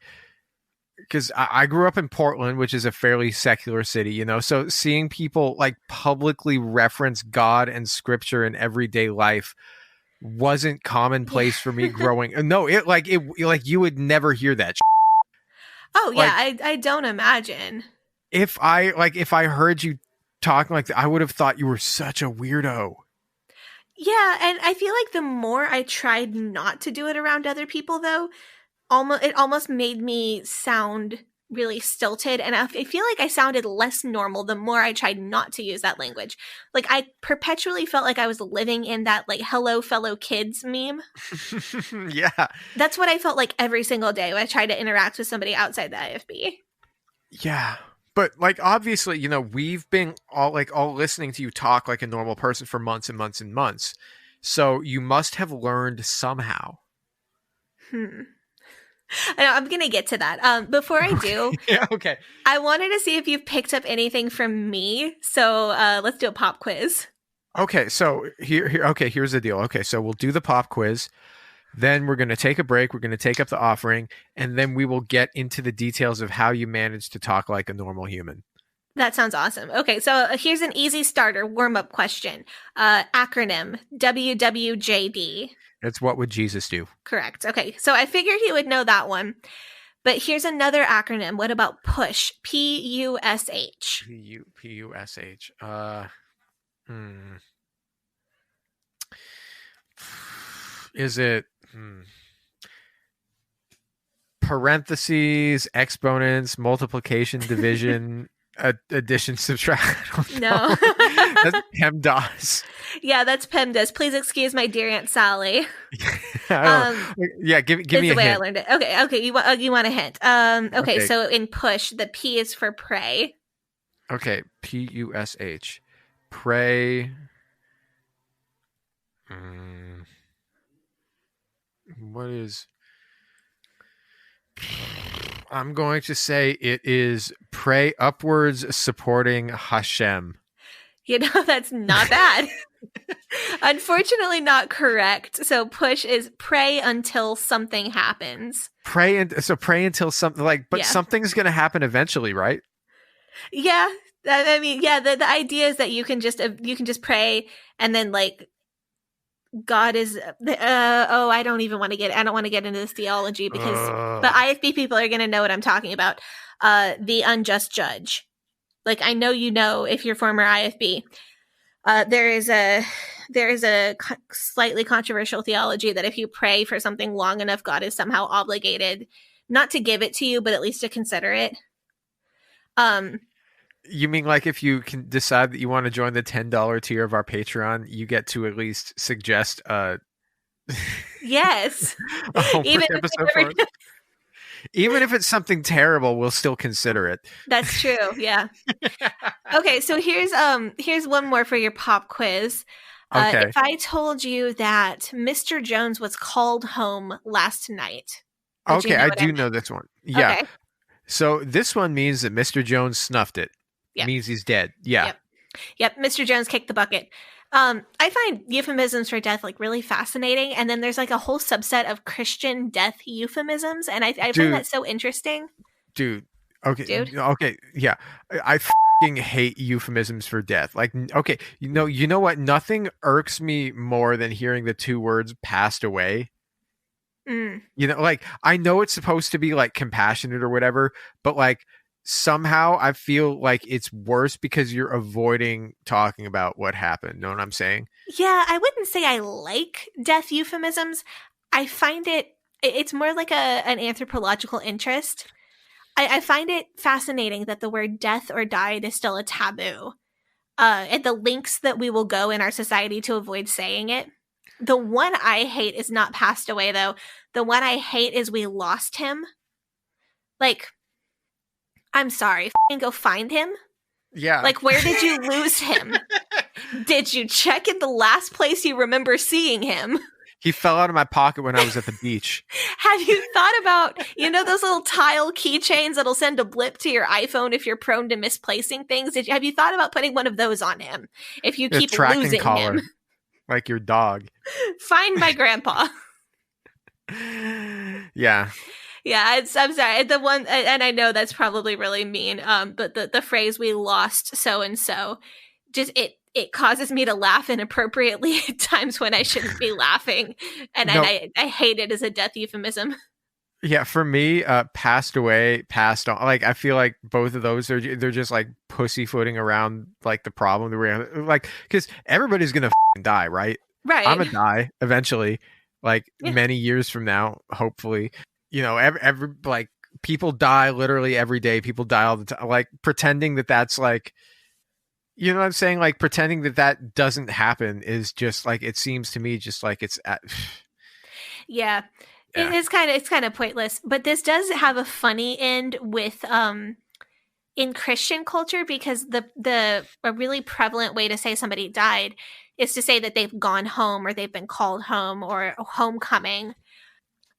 S3: because I grew up in Portland, which is a fairly secular city, you know, so seeing people like publicly reference God and scripture in everyday life wasn't commonplace for me growing. No, it you would never hear that.
S1: Oh yeah, I don't imagine.
S3: If I heard you talking like that, I would have thought you were such a weirdo.
S1: Yeah, and I feel like the more I tried not to do it around other people, though, it almost made me sound really stilted, and I feel like I sounded less normal the more I tried not to use that language. Like, I perpetually felt like I was living in that like "hello fellow kids" meme.
S3: Yeah,
S1: that's what I felt like every single day when I tried to interact with somebody outside the IFB.
S3: Yeah, but like obviously, you know, we've been all listening to you talk like a normal person for months and months and months, so you must have learned somehow.
S1: I'm going to get to that. Before I do,
S3: yeah, okay.
S1: I wanted to see if you've picked up anything from me. So let's do a pop quiz.
S3: Okay, so here's the deal. Okay, so we'll do the pop quiz. Then we're going to take a break. We're going to take up the offering, and then we will get into the details of how you manage to talk like a normal human.
S1: That sounds awesome. Okay, so here's an easy starter warm-up question. Acronym, WWJD.
S3: It's what would Jesus do?
S1: Correct. Okay, so I figured he would know that one. But here's another acronym. What about PUSH? PUSH.
S3: PUSH. Is it parentheses, exponents, multiplication, division, addition, subtraction?
S1: No.
S3: That's PEMDAS.
S1: Yeah, that's PEMDAS. Please excuse my dear Aunt Sally.
S3: Yeah, give me a hint.
S1: The way I learned it. Okay. You want a hint? Okay. So in PUSH, the P is for pray.
S3: Okay, PUSH, pray. What is? I'm going to say it is pray upwards, supporting Hashem.
S1: You know, that's not bad. Unfortunately, not correct. So PUSH is pray until something happens.
S3: Pray until something something's going to happen eventually, right?
S1: Yeah. I mean, yeah, the idea is that you can just pray, and then like God is I don't want to get into this theology because but IFB people are going to know what I'm talking about. The unjust judge. Like, I know you know if you're former IFB. There is a slightly controversial theology that if you pray for something long enough, God is somehow obligated not to give it to you, but at least to consider it.
S3: You mean like if you can decide that you want to join the $10 tier of our Patreon, you get to at least suggest
S1: yes.
S3: Even if it's something terrible, we'll still consider it.
S1: That's true. Yeah. Okay, so here's one more for your pop quiz.
S3: Okay.
S1: If I told you that Mr. Jones was called home last night.
S3: Okay, I do know this one. Yeah.
S1: Okay.
S3: So this one means that Mr. Jones snuffed it. Yep. Means he's dead. Yeah.
S1: Yep. Mr. Jones kicked the bucket. I find euphemisms for death like really fascinating, and then there's like a whole subset of Christian death euphemisms, and I find that so interesting.
S3: Dude. Okay. Yeah. I fucking hate euphemisms for death. Like, okay, you know what? Nothing irks me more than hearing the two words "passed away." You know, like, I know it's supposed to be like compassionate or whatever, but like somehow I feel like it's worse because you're avoiding talking about what happened. Know what I'm saying?
S1: Yeah, I wouldn't say I like death euphemisms. I find it's more like an anthropological interest. I find it fascinating that the word death or died is still a taboo. And the lengths that we will go in our society to avoid saying it. The one I hate is not passed away, though. The one I hate is we lost him. Like, I'm sorry. Go find him.
S3: Yeah.
S1: Like, where did you lose him? Did you check in the last place you remember seeing him?
S3: He fell out of my pocket when I was at the beach.
S1: Have you thought about, those little tile keychains that'll send a blip to your iPhone if you're prone to misplacing things? Have you thought about putting one of those on him if you keep losing him?
S3: Like your dog.
S1: Find my grandpa.
S3: Yeah.
S1: Yeah, I'm sorry. The one, and I know that's probably really mean, but the phrase "we lost so and so," just it causes me to laugh inappropriately at times when I shouldn't be laughing, and I hate it as a death euphemism.
S3: Yeah, for me, passed away, passed on. Like, I feel like both of those they're just like pussyfooting around like the problem that we're like, because everybody's gonna die, right?
S1: Right.
S3: I'm gonna die eventually, like many years from now, hopefully. Every like people die literally every day. People die all the time. Like pretending that that's like, you know what I'm saying? Like pretending that doesn't happen is just like, it seems to me just like it's
S1: yeah. It's kind of pointless, but this does have a funny end with in Christian culture, because a really prevalent way to say somebody died is to say that they've gone home or they've been called home or homecoming.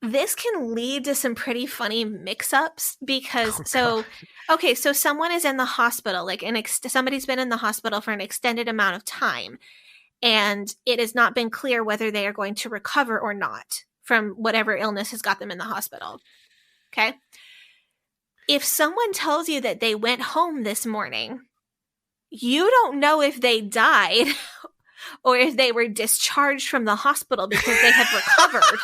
S1: This can lead to some pretty funny mix-ups because so someone is in the hospital, like somebody's been in the hospital for an extended amount of time, and it has not been clear whether they are going to recover or not from whatever illness has got them in the hospital. Okay? If someone tells you that they went home this morning, you don't know if they died or if they were discharged from the hospital because they had recovered.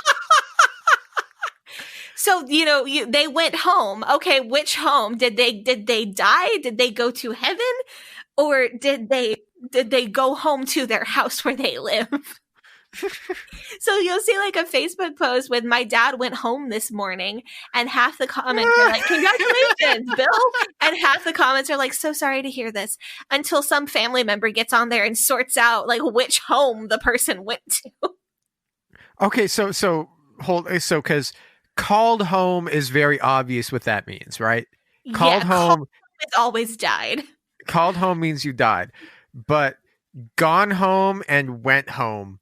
S1: So, they went home. Okay, which home? Did they die? Did they go to heaven? Or did they go home to their house where they live? So you'll see like a Facebook post with my dad went home this morning, and half the comments are like, congratulations, Bill. And half the comments are like, so sorry to hear this, until some family member gets on there and sorts out like which home the person went to.
S3: Okay, so because called home is very obvious what that means, right? Called home
S1: is always died.
S3: Called home means you died. But gone home and went home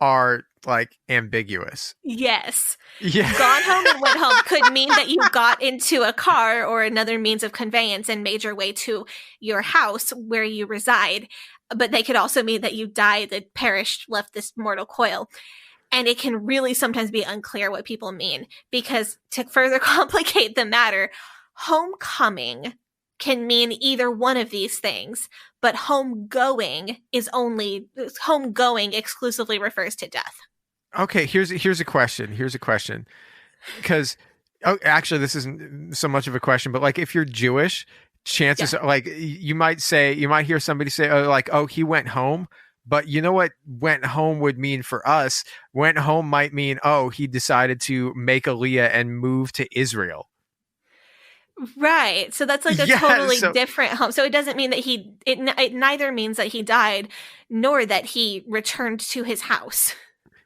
S3: are like ambiguous.
S1: Yes.
S3: Yeah.
S1: Gone home and went home could mean that you got into a car or another means of conveyance and made your way to your house where you reside. But they could also mean that you died, that perished, left this mortal coil. And it can really sometimes be unclear what people mean, because to further complicate the matter, homecoming can mean either one of these things, but homegoing exclusively refers to death.
S3: Okay, here's a question. Because actually this isn't so much of a question, but like if you're Jewish, chances are, like you might hear somebody say he went home. But you know what went home would mean for us? Went home might mean, he decided to make Aliyah and move to Israel.
S1: Right. So that's like a totally different home. So it doesn't mean that it neither means that he died nor that he returned to his house.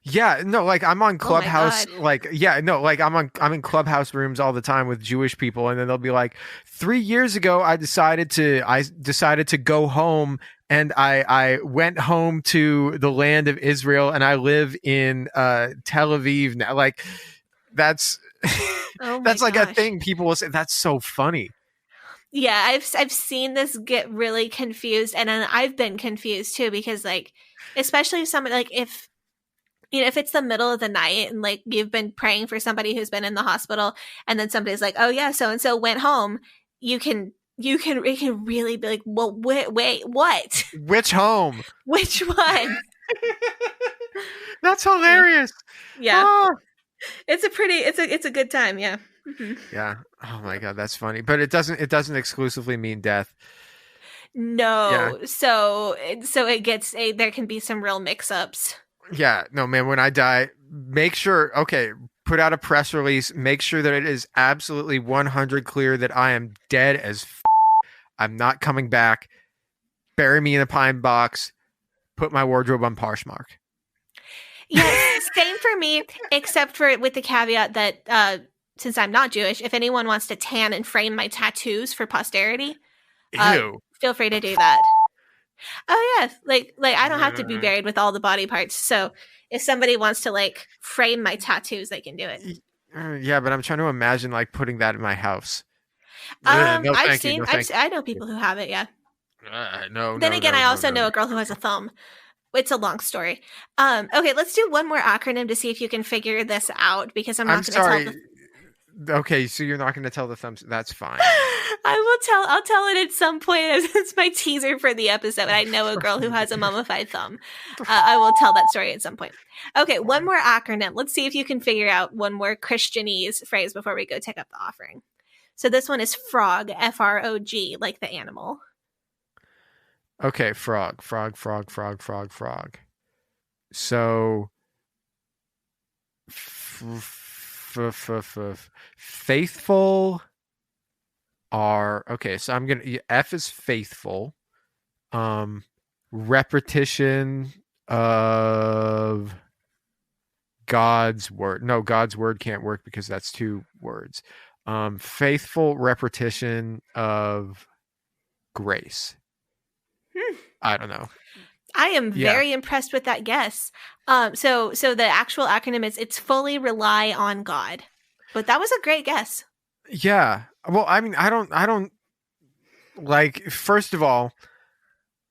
S3: Yeah, no, like I'm on Clubhouse, I'm in Clubhouse rooms all the time with Jewish people, and then they'll be like, 3 years ago I decided to go home, and I went home to the land of Israel, and I live in Tel Aviv now. Like that's that's like a thing people will say. That's so funny.
S1: Yeah, I've seen this get really confused, and then I've been confused too, because like, especially if somebody like if it's the middle of the night and like you've been praying for somebody who's been in the hospital, and then somebody's like, oh yeah, so and so went home, it can really be like, well, wait, what?
S3: Which home?
S1: Which one?
S3: That's hilarious.
S1: Yeah. Oh. It's a good time, yeah. Mm-hmm.
S3: Yeah. Oh my God, that's funny. But it doesn't exclusively mean death.
S1: No. Yeah. So it gets there can be some real mix-ups.
S3: Yeah, no, man, when I die, make sure, put out a press release, make sure that it is absolutely 100 clear that I am dead as I'm not coming back. Bury me in a pine box, put my wardrobe on Poshmark.
S1: Yeah, same for me, except for with the caveat that since I'm not Jewish, if anyone wants to tan and frame my tattoos for posterity, feel free to do that. Oh yes, like I don't have to be buried with all the body parts. So if somebody wants to like frame my tattoos, they can do it.
S3: Yeah, but I'm trying to imagine like putting that in my house.
S1: I know people who have it. Yeah. I also know a girl who has a thumb. It's a long story. Okay, let's do one more acronym to see if you can figure this out, because I'm not going to tell.
S3: Okay, so you're not going to tell the thumbs. That's fine.
S1: I'll tell it at some point as it's my teaser for the episode. I know a girl who has a mummified thumb. I will tell that story at some point. Okay, one more acronym. Let's see if you can figure out one more Christianese phrase before we go take up the offering. So this one is frog, F-R-O-G, like the animal.
S3: Okay, frog. So faithful are so I'm gonna F is faithful. Repetition of God's word. No, God's word can't work because that's 2 words. Faithful repetition of grace. I don't know.
S1: I am very impressed with that guess. So the actual acronym is it's fully rely on God. But that was a great guess.
S3: Yeah. Well, I mean, I don't like, first of all,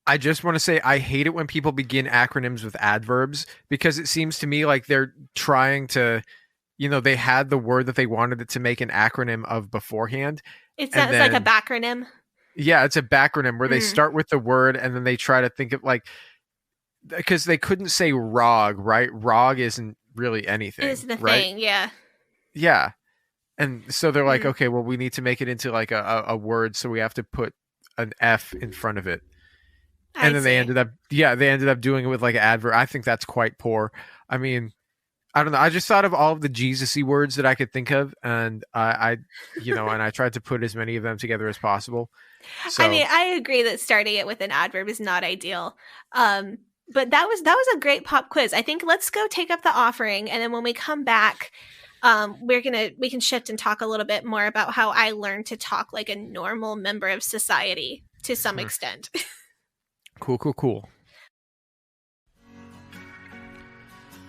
S3: I just want to say I hate it when people begin acronyms with adverbs, because it seems to me like they're trying to, they had the word that they wanted it to make an acronym of beforehand.
S1: It sounds like a backronym.
S3: Yeah, it's a backronym where they start with the word and then they try to think of like, because they couldn't say ROG, right? ROG isn't really anything.
S1: It's the
S3: right?
S1: thing, yeah.
S3: Yeah. And so they're like, okay, well, we need to make it into like a word, so we have to put an F in front of it. And then they ended up doing it with like an adverb. I think that's quite poor. I mean, I don't know. I just thought of all of the Jesus-y words that I could think of, and and I tried to put as many of them together as possible. So,
S1: I mean, I agree that starting it with an adverb is not ideal. But that was a great pop quiz. I think let's go take up the offering, and then when we come back, we can shift and talk a little bit more about how I learned to talk like a normal member of society to some extent.
S3: Cool.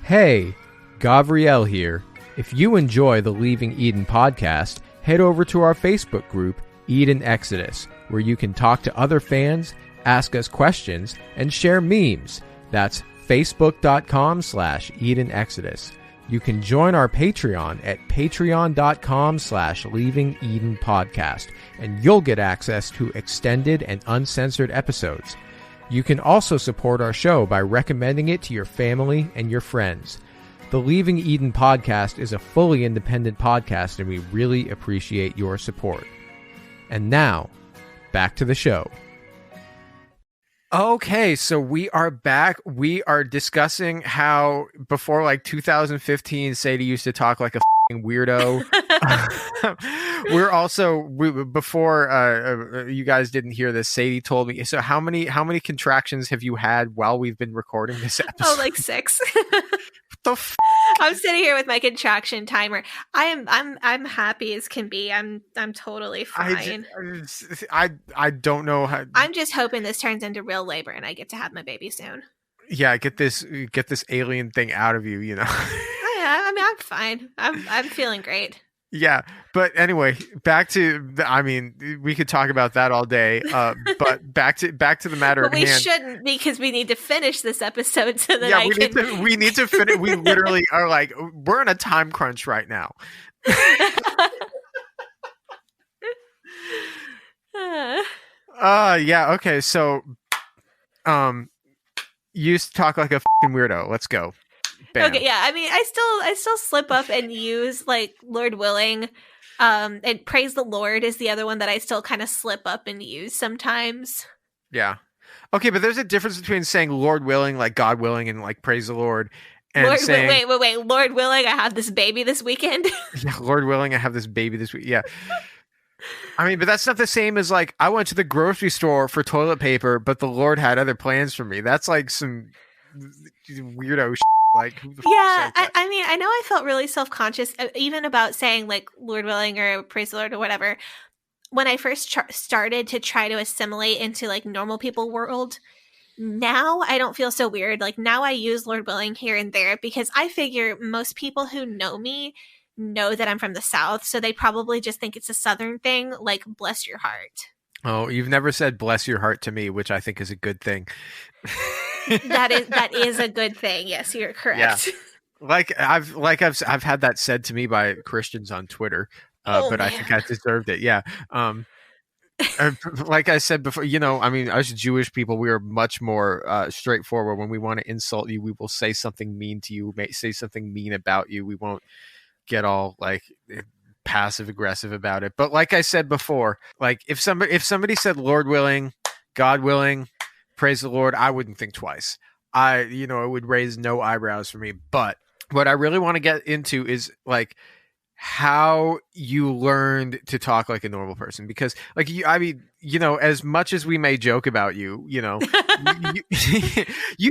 S2: Hey, Gavriel here. If you enjoy the Leaving Eden podcast, head over to our Facebook group, Eden Exodus, where you can talk to other fans, ask us questions, and share memes. That's facebook.com/Eden Exodus. You can join our Patreon at patreon.com/Leaving Eden podcast, and you'll get access to extended and uncensored episodes. You can also support our show by recommending it to your family and your friends. The Leaving Eden podcast is a fully independent podcast, and we really appreciate your support. And now, back to the show.
S3: Okay, so we are back. We are discussing how before like 2015, Sadie used to talk like a f***ing weirdo. Before you guys didn't hear this, Sadie told me. So how many contractions have you had while we've been recording this episode?
S1: Oh, like 6.
S3: The f-
S1: I'm sitting here with my contraction timer. I'm happy as can be. I'm totally fine.
S3: I don't know how.
S1: I'm just hoping this turns into real labor and I get to have my baby soon.
S3: Yeah, get this alien thing out of you.
S1: I mean, I'm fine. I'm feeling great.
S3: Yeah, but anyway, back to we could talk about that all day. But back to the matter at hand.
S1: We shouldn't, because we need to finish this episode so that
S3: we need to finish. We literally are like, we're in a time crunch right now. Yeah. Okay. So, you used to talk like a fucking weirdo. Let's go. Bam.
S1: Okay, yeah. I mean, I still slip up and use like Lord willing, and praise the Lord is the other one that I still kind of slip up and use sometimes.
S3: Yeah. Okay, but there's a difference between saying Lord willing, like God willing, and like praise the Lord, and
S1: Lord,
S3: saying
S1: wait, Lord willing, I have this baby this weekend.
S3: Yeah, Lord willing, I have this baby this week. Yeah. I mean, but that's not the same as like I went to the grocery store for toilet paper, but the Lord had other plans for me. That's like some weirdo shit. Like, who the
S1: yeah, I mean, I know I felt really self-conscious even about saying like Lord willing or praise the Lord or whatever when I first started to try to assimilate into like normal people world. Now I don't feel so weird. Like now I use Lord willing here and there because I figure most people who know me know that I'm from the South, so they probably just think it's a Southern thing, like bless your heart.
S3: Oh, you've never said bless your heart to me, which I think is a good thing.
S1: that is a good thing. Yes, you're correct.
S3: Yeah. I've had that said to me by Christians on Twitter, but man. I think I deserved it. Yeah. Like I said before, I mean, us Jewish people, we are much more straightforward. When we want to insult you, we will say something mean to you, say something mean about you. We won't get all like passive aggressive about it. But like I said before, like if somebody said Lord willing, God willing, praise the Lord, I wouldn't think twice. It would raise no eyebrows for me. But what I really want to get into is like how you learned to talk like a normal person, because like as much as we may joke about you, you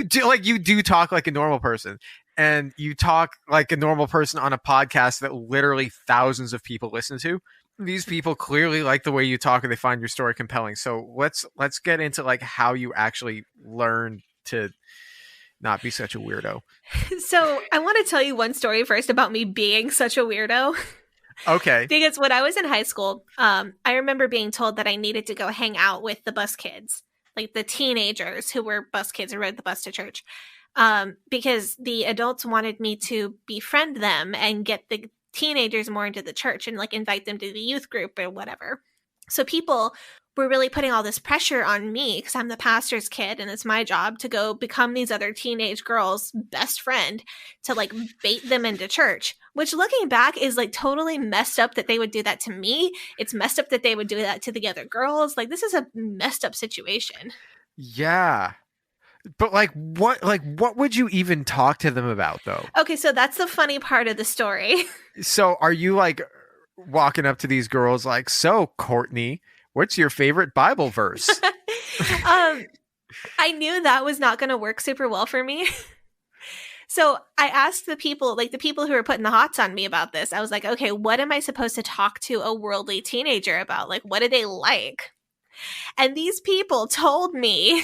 S3: do talk like a normal person, and you talk like a normal person on a podcast that literally thousands of people listen to. These people clearly like the way you talk and they find your story compelling. So let's get into like how you actually learned to not be such a weirdo.
S1: So I want to tell you one story first about me being such a weirdo.
S3: Okay.
S1: Because when I was in high school, I remember being told that I needed to go hang out with the bus kids. like the teenagers who were bus kids who rode the bus to church, because the adults wanted me to befriend them and get the teenagers more into the church and like invite them to the youth group or whatever. So people were really putting all this pressure on me because I'm the pastor's kid and it's my job to go become these other teenage girls' best friend to like bait them into church, which looking back is like totally messed up that they would do that to me. It's messed up that they would do that to the other girls. Like this is a messed up situation.
S3: Yeah. But what would you even talk to them about though?
S1: Okay, so that's the funny part of the story.
S3: So are you like walking up to these girls like, so Courtney, what's your favorite Bible verse?
S1: I knew that was not going to work super well for me. So I asked the people who were putting the hots on me about this. I was like, okay, what am I supposed to talk to a worldly teenager about? Like, what do they like? And these people told me,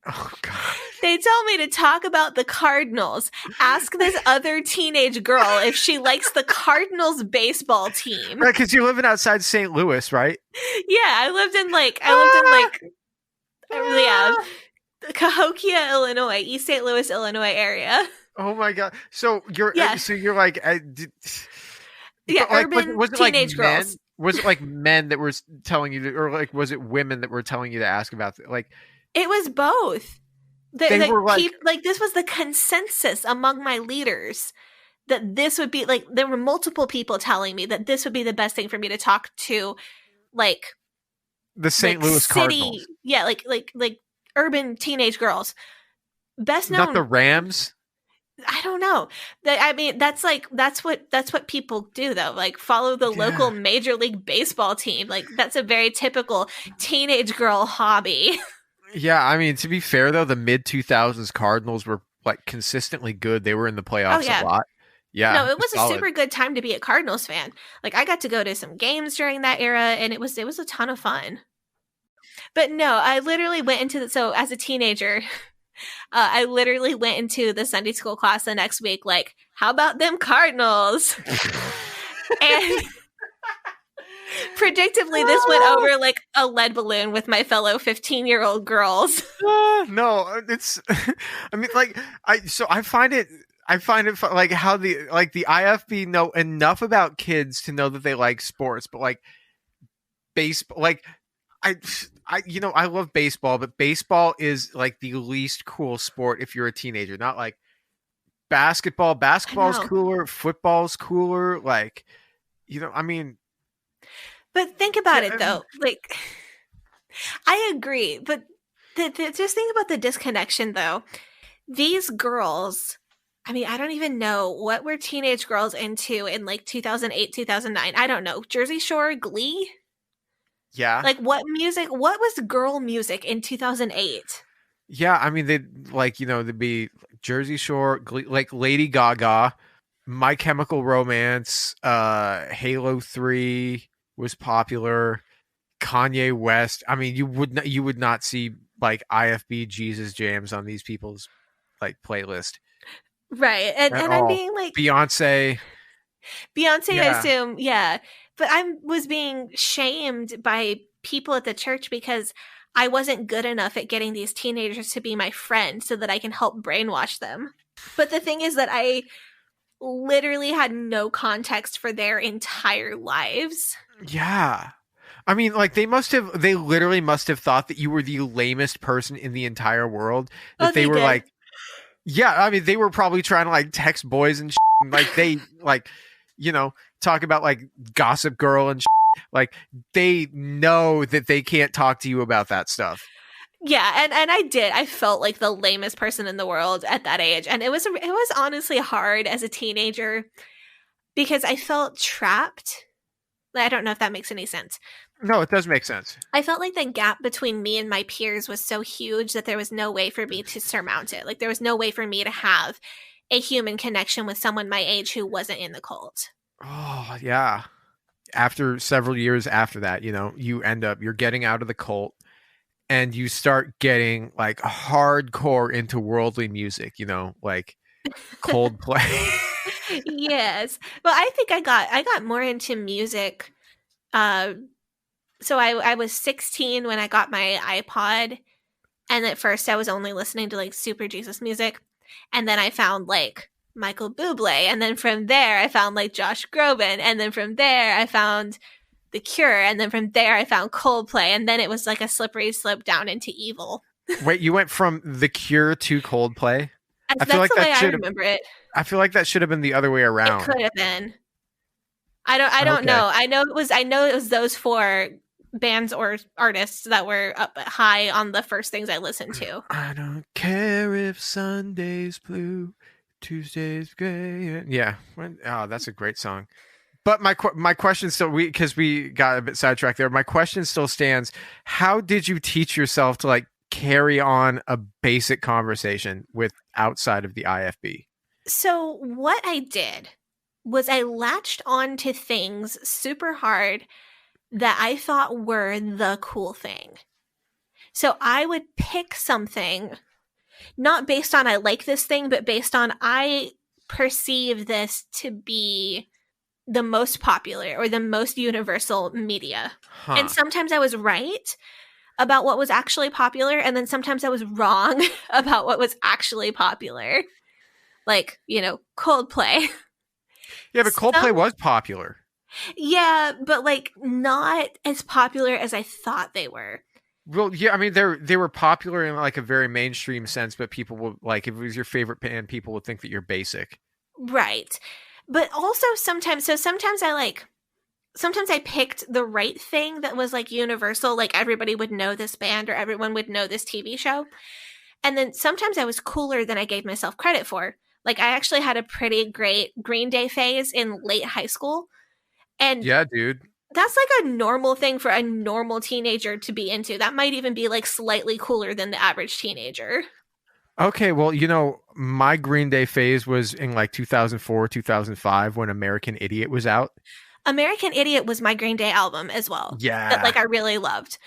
S3: oh God.
S1: They told me to talk about the Cardinals. Ask this other teenage girl if she likes the Cardinals baseball team.
S3: Right, because you're living outside St. Louis, right?
S1: Yeah, I lived in Cahokia, Illinois, East St. Louis, Illinois area.
S3: Oh my God! So you're like,
S1: urban
S3: was it
S1: teenage
S3: like
S1: girls.
S3: Men? Was it like men that were telling you to, or like was it women that were telling you to ask about like?
S1: It was both.
S3: They were
S1: like this was the consensus among my leaders that this would be like, there were multiple people telling me that this would be the best thing for me to talk to, like
S3: the St. Louis Cardinals.
S1: Yeah, like urban teenage girls. Best known,
S3: not the Rams.
S1: I don't know. I mean, that's what people do though. Like follow the local Major League Baseball team. Like that's a very typical teenage girl hobby.
S3: Yeah, I mean, to be fair though, the mid-2000s Cardinals were like consistently good. They were in the playoffs a lot. Yeah.
S1: No, it was a super good time to be a Cardinals fan. Like I got to go to some games during that era and it was a ton of fun. But no, I literally went into so as a teenager, I literally went into the Sunday school class the next week like, how about them Cardinals? And predictably, this went over like a lead balloon with my fellow 15-year-old girls.
S3: No, it's. I mean, like I find it like how the IFB know enough about kids to know that they like sports, but like baseball, like I love baseball, but baseball is like the least cool sport if you're a teenager. Not like basketball. Basketball's cooler. Football's cooler. Like, I mean.
S1: But think about it, though. Like, I agree. But just think about the disconnection, though. These girls, I mean, I don't even know what were teenage girls into in like 2008, 2009. I don't know. Jersey Shore, Glee?
S3: Yeah.
S1: Like, what was girl music in 2008?
S3: Yeah, I mean, there'd be Jersey Shore, Glee, like Lady Gaga, My Chemical Romance, Halo 3 was popular. Kanye West. I mean, you would not see like IFB Jesus jams on these people's like playlist.
S1: Right. And I'm being like
S3: Beyonce,
S1: yeah. I assume, yeah. But I was being shamed by people at the church because I wasn't good enough at getting these teenagers to be my friend so that I can help brainwash them. But the thing is that I literally had no context for their entire lives.
S3: Yeah. I mean, like they literally must have thought that you were the lamest person in the entire world. That they were did. Like, yeah, I mean, they were probably trying to like text boys and shit. Like they like, talk about like Gossip Girl and shit. Like they know that they can't talk to you about that stuff.
S1: Yeah, and I did. I felt like the lamest person in the world at that age. And it was honestly hard as a teenager because I felt trapped. I don't know if that makes any sense.
S3: No, it does make sense.
S1: I felt like the gap between me and my peers was so huge that there was no way for me to surmount it. Like there was no way for me to have a human connection with someone my age who wasn't in the cult.
S3: Oh, yeah. After several years after that, you're getting out of the cult and you start getting like hardcore into worldly music, like Coldplay.
S1: Yes. Well, I think I got more into music. So I was 16 when I got my iPod, And at first I was only listening to like Super Jesus music. And then I found like Michael Bublé. And then from there I found like Josh Groban. And then from there I found The Cure. And then from there I found Coldplay. And then it was like a slippery slope down into evil.
S3: Wait, you went from The Cure to Coldplay?
S1: That's the way I remember it.
S3: I feel like that should have been the other way around.
S1: It could have been. I don't know. I know it was those four bands or artists that were up high on the first things I listened to.
S3: I don't care if Sunday's blue, Tuesday's gray. Yeah. Oh, that's a great song. But my question still, because we got a bit sidetracked there, my question still stands. How did you teach yourself to like carry on a basic conversation with outside of the IFB?
S1: So what I did was I latched on to things super hard that I thought were the cool thing. So I would pick something, not based on I like this thing, but based on I perceive this to be the most popular or the most universal media. Huh. And sometimes I was right about what was actually popular, and then sometimes I was wrong about what was actually popular. Like, Coldplay.
S3: Yeah, but Coldplay was popular.
S1: Yeah, but like not as popular as I thought they were.
S3: Well, yeah, I mean they were popular in like a very mainstream sense, but people would like if it was your favorite band, people would think that you're basic.
S1: Right. But also sometimes I picked the right thing that was like universal, like everybody would know this band or everyone would know this TV show. And then sometimes I was cooler than I gave myself credit for. Like I actually had a pretty great Green Day phase in late high school. And
S3: yeah, dude.
S1: That's like a normal thing for a normal teenager to be into. That might even be like slightly cooler than the average teenager.
S3: Okay, well, my Green Day phase was in like 2004, 2005 when American Idiot was out.
S1: American Idiot was my Green Day album as well.
S3: Yeah.
S1: That like I really loved.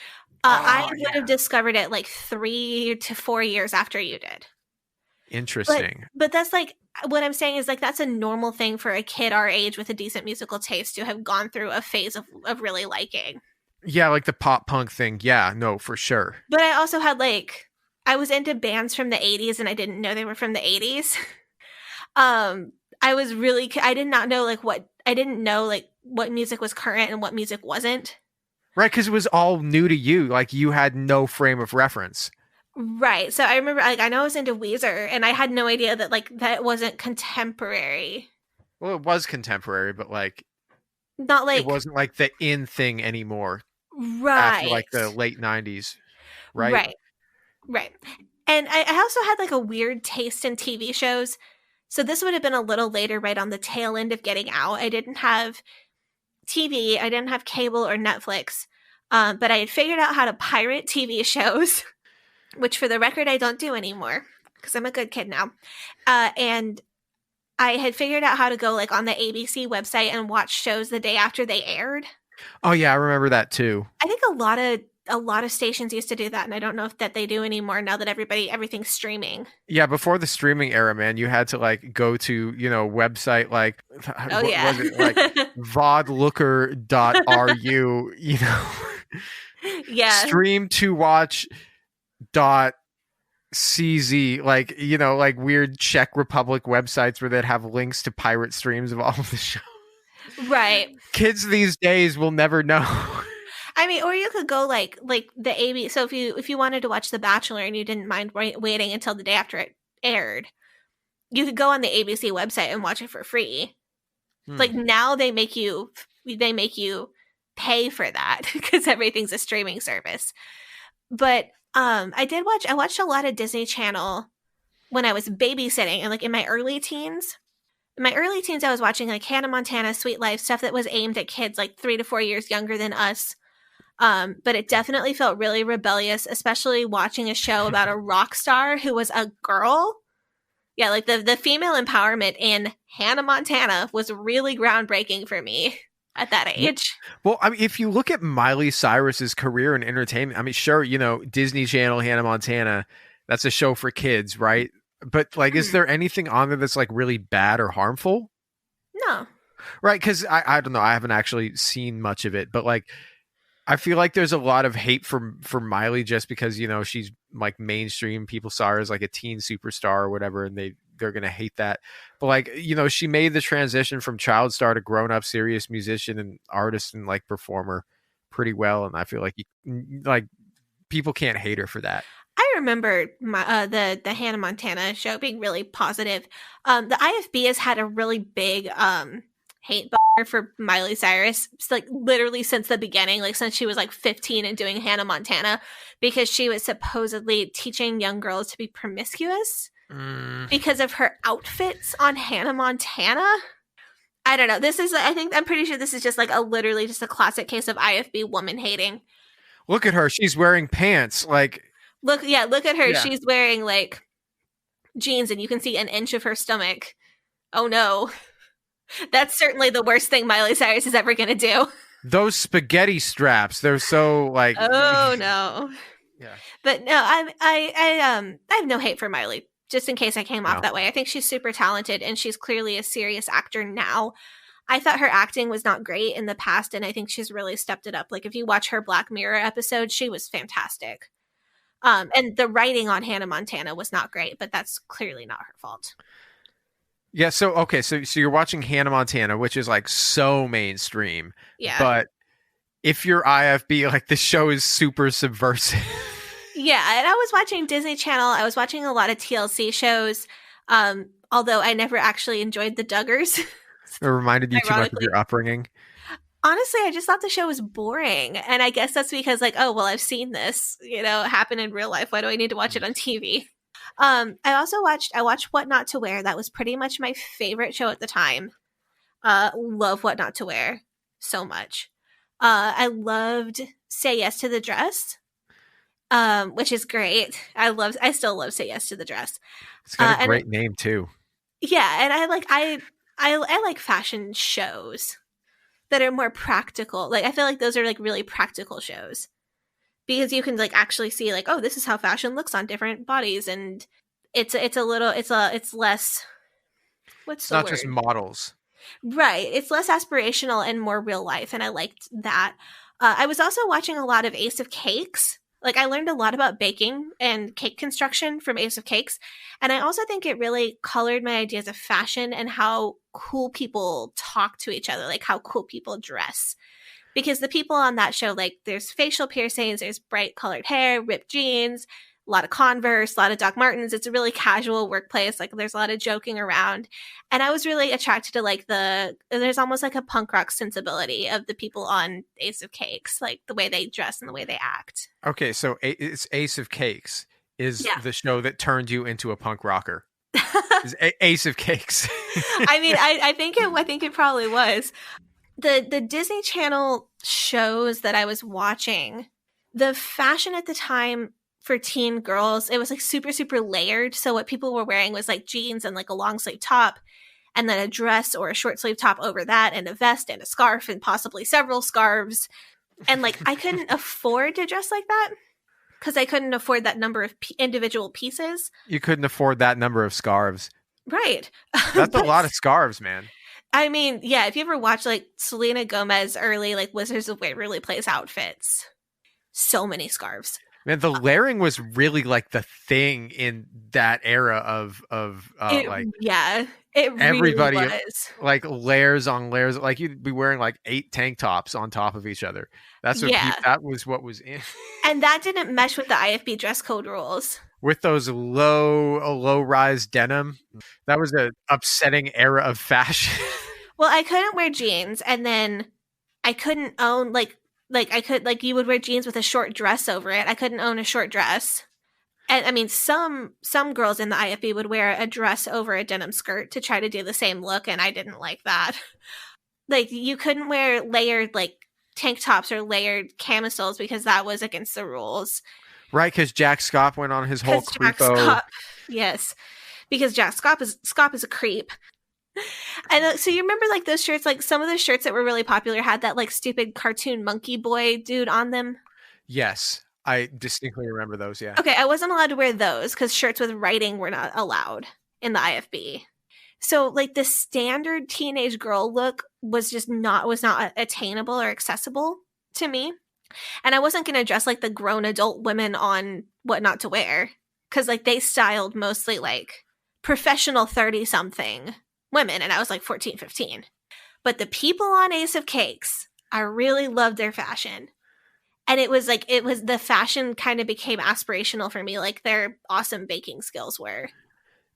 S1: I would have discovered it like 3 to 4 years after you did.
S3: Interesting.
S1: But that's like, what I'm saying is like, that's a normal thing for a kid our age with a decent musical taste to have gone through a phase of really liking.
S3: Yeah, like the pop punk thing. Yeah, no, for sure.
S1: Like, but I also had like, I was into bands from the 80s and I didn't know they were from the 80s. I did not know what music was current and what music wasn't.
S3: Right, because it was all new to you. Like you had no frame of reference.
S1: Right. So I remember, like, I know I was into Weezer, and I had no idea that, like, that wasn't contemporary.
S3: Well, it was contemporary, but, like,
S1: not like...
S3: it wasn't, like, the in thing anymore.
S1: Right.
S3: After, like, the late 90s. Right?
S1: Right. And I also had, like, a weird taste in TV shows. So this would have been a little later, right on the tail end of getting out. I didn't have TV. I didn't have cable or Netflix. But I had figured out how to pirate TV shows. Which, for the record, I don't do anymore because I'm a good kid now. And I had figured out how to go like on the ABC website and watch shows the day after they aired.
S3: Oh yeah, I remember that too.
S1: I think a lot of stations used to do that, and I don't know if that they do anymore now that everything's streaming.
S3: Yeah, before the streaming era, man, you had to like go to website like
S1: was it like
S3: vodlooker.ru,
S1: yeah,
S3: stream to watch .cz, like like weird Czech Republic websites where they'd have links to pirate streams of all of the shows.
S1: Right.
S3: Kids these days will never know.
S1: I mean, or you could go like the AB. So if you wanted to watch The Bachelor and you didn't mind waiting until the day after it aired, you could go on the ABC website and watch it for free. Like now they make you pay for that because everything's a streaming service. But I watched a lot of Disney Channel when I was babysitting and like in my early teens. In my early teens, I was watching like Hannah Montana, Sweet Life, stuff that was aimed at kids like 3 to 4 years younger than us. But it definitely felt really rebellious, especially watching a show about a rock star who was a girl. Yeah, like the female empowerment in Hannah Montana was really groundbreaking for me at that age.
S3: Well, I mean, if you look at Miley Cyrus's career in entertainment, I mean, sure, Disney Channel, Hannah Montana, that's a show for kids, right? But like, is there anything on there that's like really bad or harmful?
S1: No.
S3: Right, because I don't know, I haven't actually seen much of it, but like, I feel like there's a lot of hate for Miley just because, you know, she's like mainstream. People saw her as like a teen superstar or whatever, and they're gonna hate that. But like, you know, she made the transition from child star to grown up serious musician and artist and like performer pretty well, and I feel like like people can't hate her for that.
S1: I remember the Hannah Montana show being really positive. The IFB has had a really big hate for Miley Cyrus, like literally since the beginning, like since she was like 15 and doing Hannah Montana, because she was supposedly teaching young girls to be promiscuous because of her outfits on Hannah Montana. I don't know. I'm pretty sure this is just like literally just a classic case of IFB woman hating.
S3: Look at her. She's wearing pants. Like,
S1: look at her. Yeah. She's wearing like jeans and you can see an inch of her stomach. Oh no. That's certainly the worst thing Miley Cyrus is ever going to do.
S3: Those spaghetti straps, they're so like...
S1: Oh, no.
S3: Yeah.
S1: But no, I have no hate for Miley, just in case I came off that way. I think she's super talented, and she's clearly a serious actor now. I thought her acting was not great in the past, and I think she's really stepped it up. Like, if you watch her Black Mirror episode, she was fantastic. And the writing on Hannah Montana was not great, but that's clearly not her fault.
S3: Yeah, so okay, so you're watching Hannah Montana, which is like so mainstream.
S1: Yeah.
S3: But if you're IFB, like the show is super subversive.
S1: Yeah, and I was watching Disney Channel. I was watching a lot of TLC shows, although I never actually enjoyed the Duggars.
S3: It reminded you too much of your upbringing?
S1: Honestly, I just thought the show was boring. And I guess that's because like, oh, well, I've seen this, happen in real life. Why do I need to watch it on TV? I watched What Not to Wear. That was pretty much my favorite show at the time. Love What Not to Wear so much. I loved Say Yes to the Dress, which is great. I still love Say Yes to the Dress.
S3: It's got a great name too.
S1: Yeah, and I like fashion shows that are more practical. Like, I feel like those are like really practical shows. Because you can like actually see like, oh, this is how fashion looks on different bodies, and it's less. What's the word? Not just
S3: models,
S1: right? It's less aspirational and more real life, and I liked that. I was also watching a lot of Ace of Cakes. Like, I learned a lot about baking and cake construction from Ace of Cakes, and I also think it really colored my ideas of fashion and how cool people talk to each other, like how cool people dress. Because the people on that show, like, there's facial piercings, there's bright colored hair, ripped jeans, a lot of Converse, a lot of Doc Martens. It's a really casual workplace. Like, there's a lot of joking around. And I was really attracted to, like, there's almost like a punk rock sensibility of the people on Ace of Cakes, like the way they dress and the way they act.
S3: Okay, so it's Ace of Cakes is the show that turned you into a punk rocker. Ace of Cakes.
S1: I mean, I think it probably was. The Disney Channel shows that I was watching, the fashion at the time for teen girls, it was like super, super layered. So what people were wearing was like jeans and like a long sleeve top, and then a dress or a short sleeve top over that, and a vest and a scarf and possibly several scarves. And like, I couldn't afford to dress like that because I couldn't afford that number of individual pieces.
S3: You couldn't afford that number of scarves.
S1: Right.
S3: That's a lot of scarves, man.
S1: I mean, yeah, if you ever watch like Selena Gomez early like Wizards of Waverly Place outfits, so many scarves.
S3: Man, the layering was really like the thing in that era of everybody
S1: really was.
S3: Like layers on layers. Like you'd be wearing like 8 tank tops on top of each other. That's what that was what was in.
S1: And that didn't mesh with the IFB dress code rules.
S3: With those low rise denim, that was an upsetting era of fashion.
S1: Well, I couldn't wear jeans, and then I couldn't own like you would wear jeans with a short dress over it. I couldn't own a short dress. And I mean, some girls in the IFB would wear a dress over a denim skirt to try to do the same look, and I didn't like that. Like, you couldn't wear layered like tank tops or layered camisoles because that was against the rules.
S3: Right, because Jack Scott went on his whole creepo.
S1: Yes, because Jack Scott is a creep. And so you remember like those shirts, like some of the shirts that were really popular had that like stupid cartoon monkey boy dude on them?
S3: Yes, I distinctly remember those, yeah.
S1: Okay, I wasn't allowed to wear those because shirts with writing were not allowed in the IFB. So like the standard teenage girl look was not attainable or accessible to me. And I wasn't going to dress like the grown adult women on what not to wear. Because, like, they styled mostly, like, professional 30-something women. And I was, like, 14, 15. But the people on Ace of Cakes, I really loved their fashion. And the fashion kind of became aspirational for me, like their awesome baking skills were.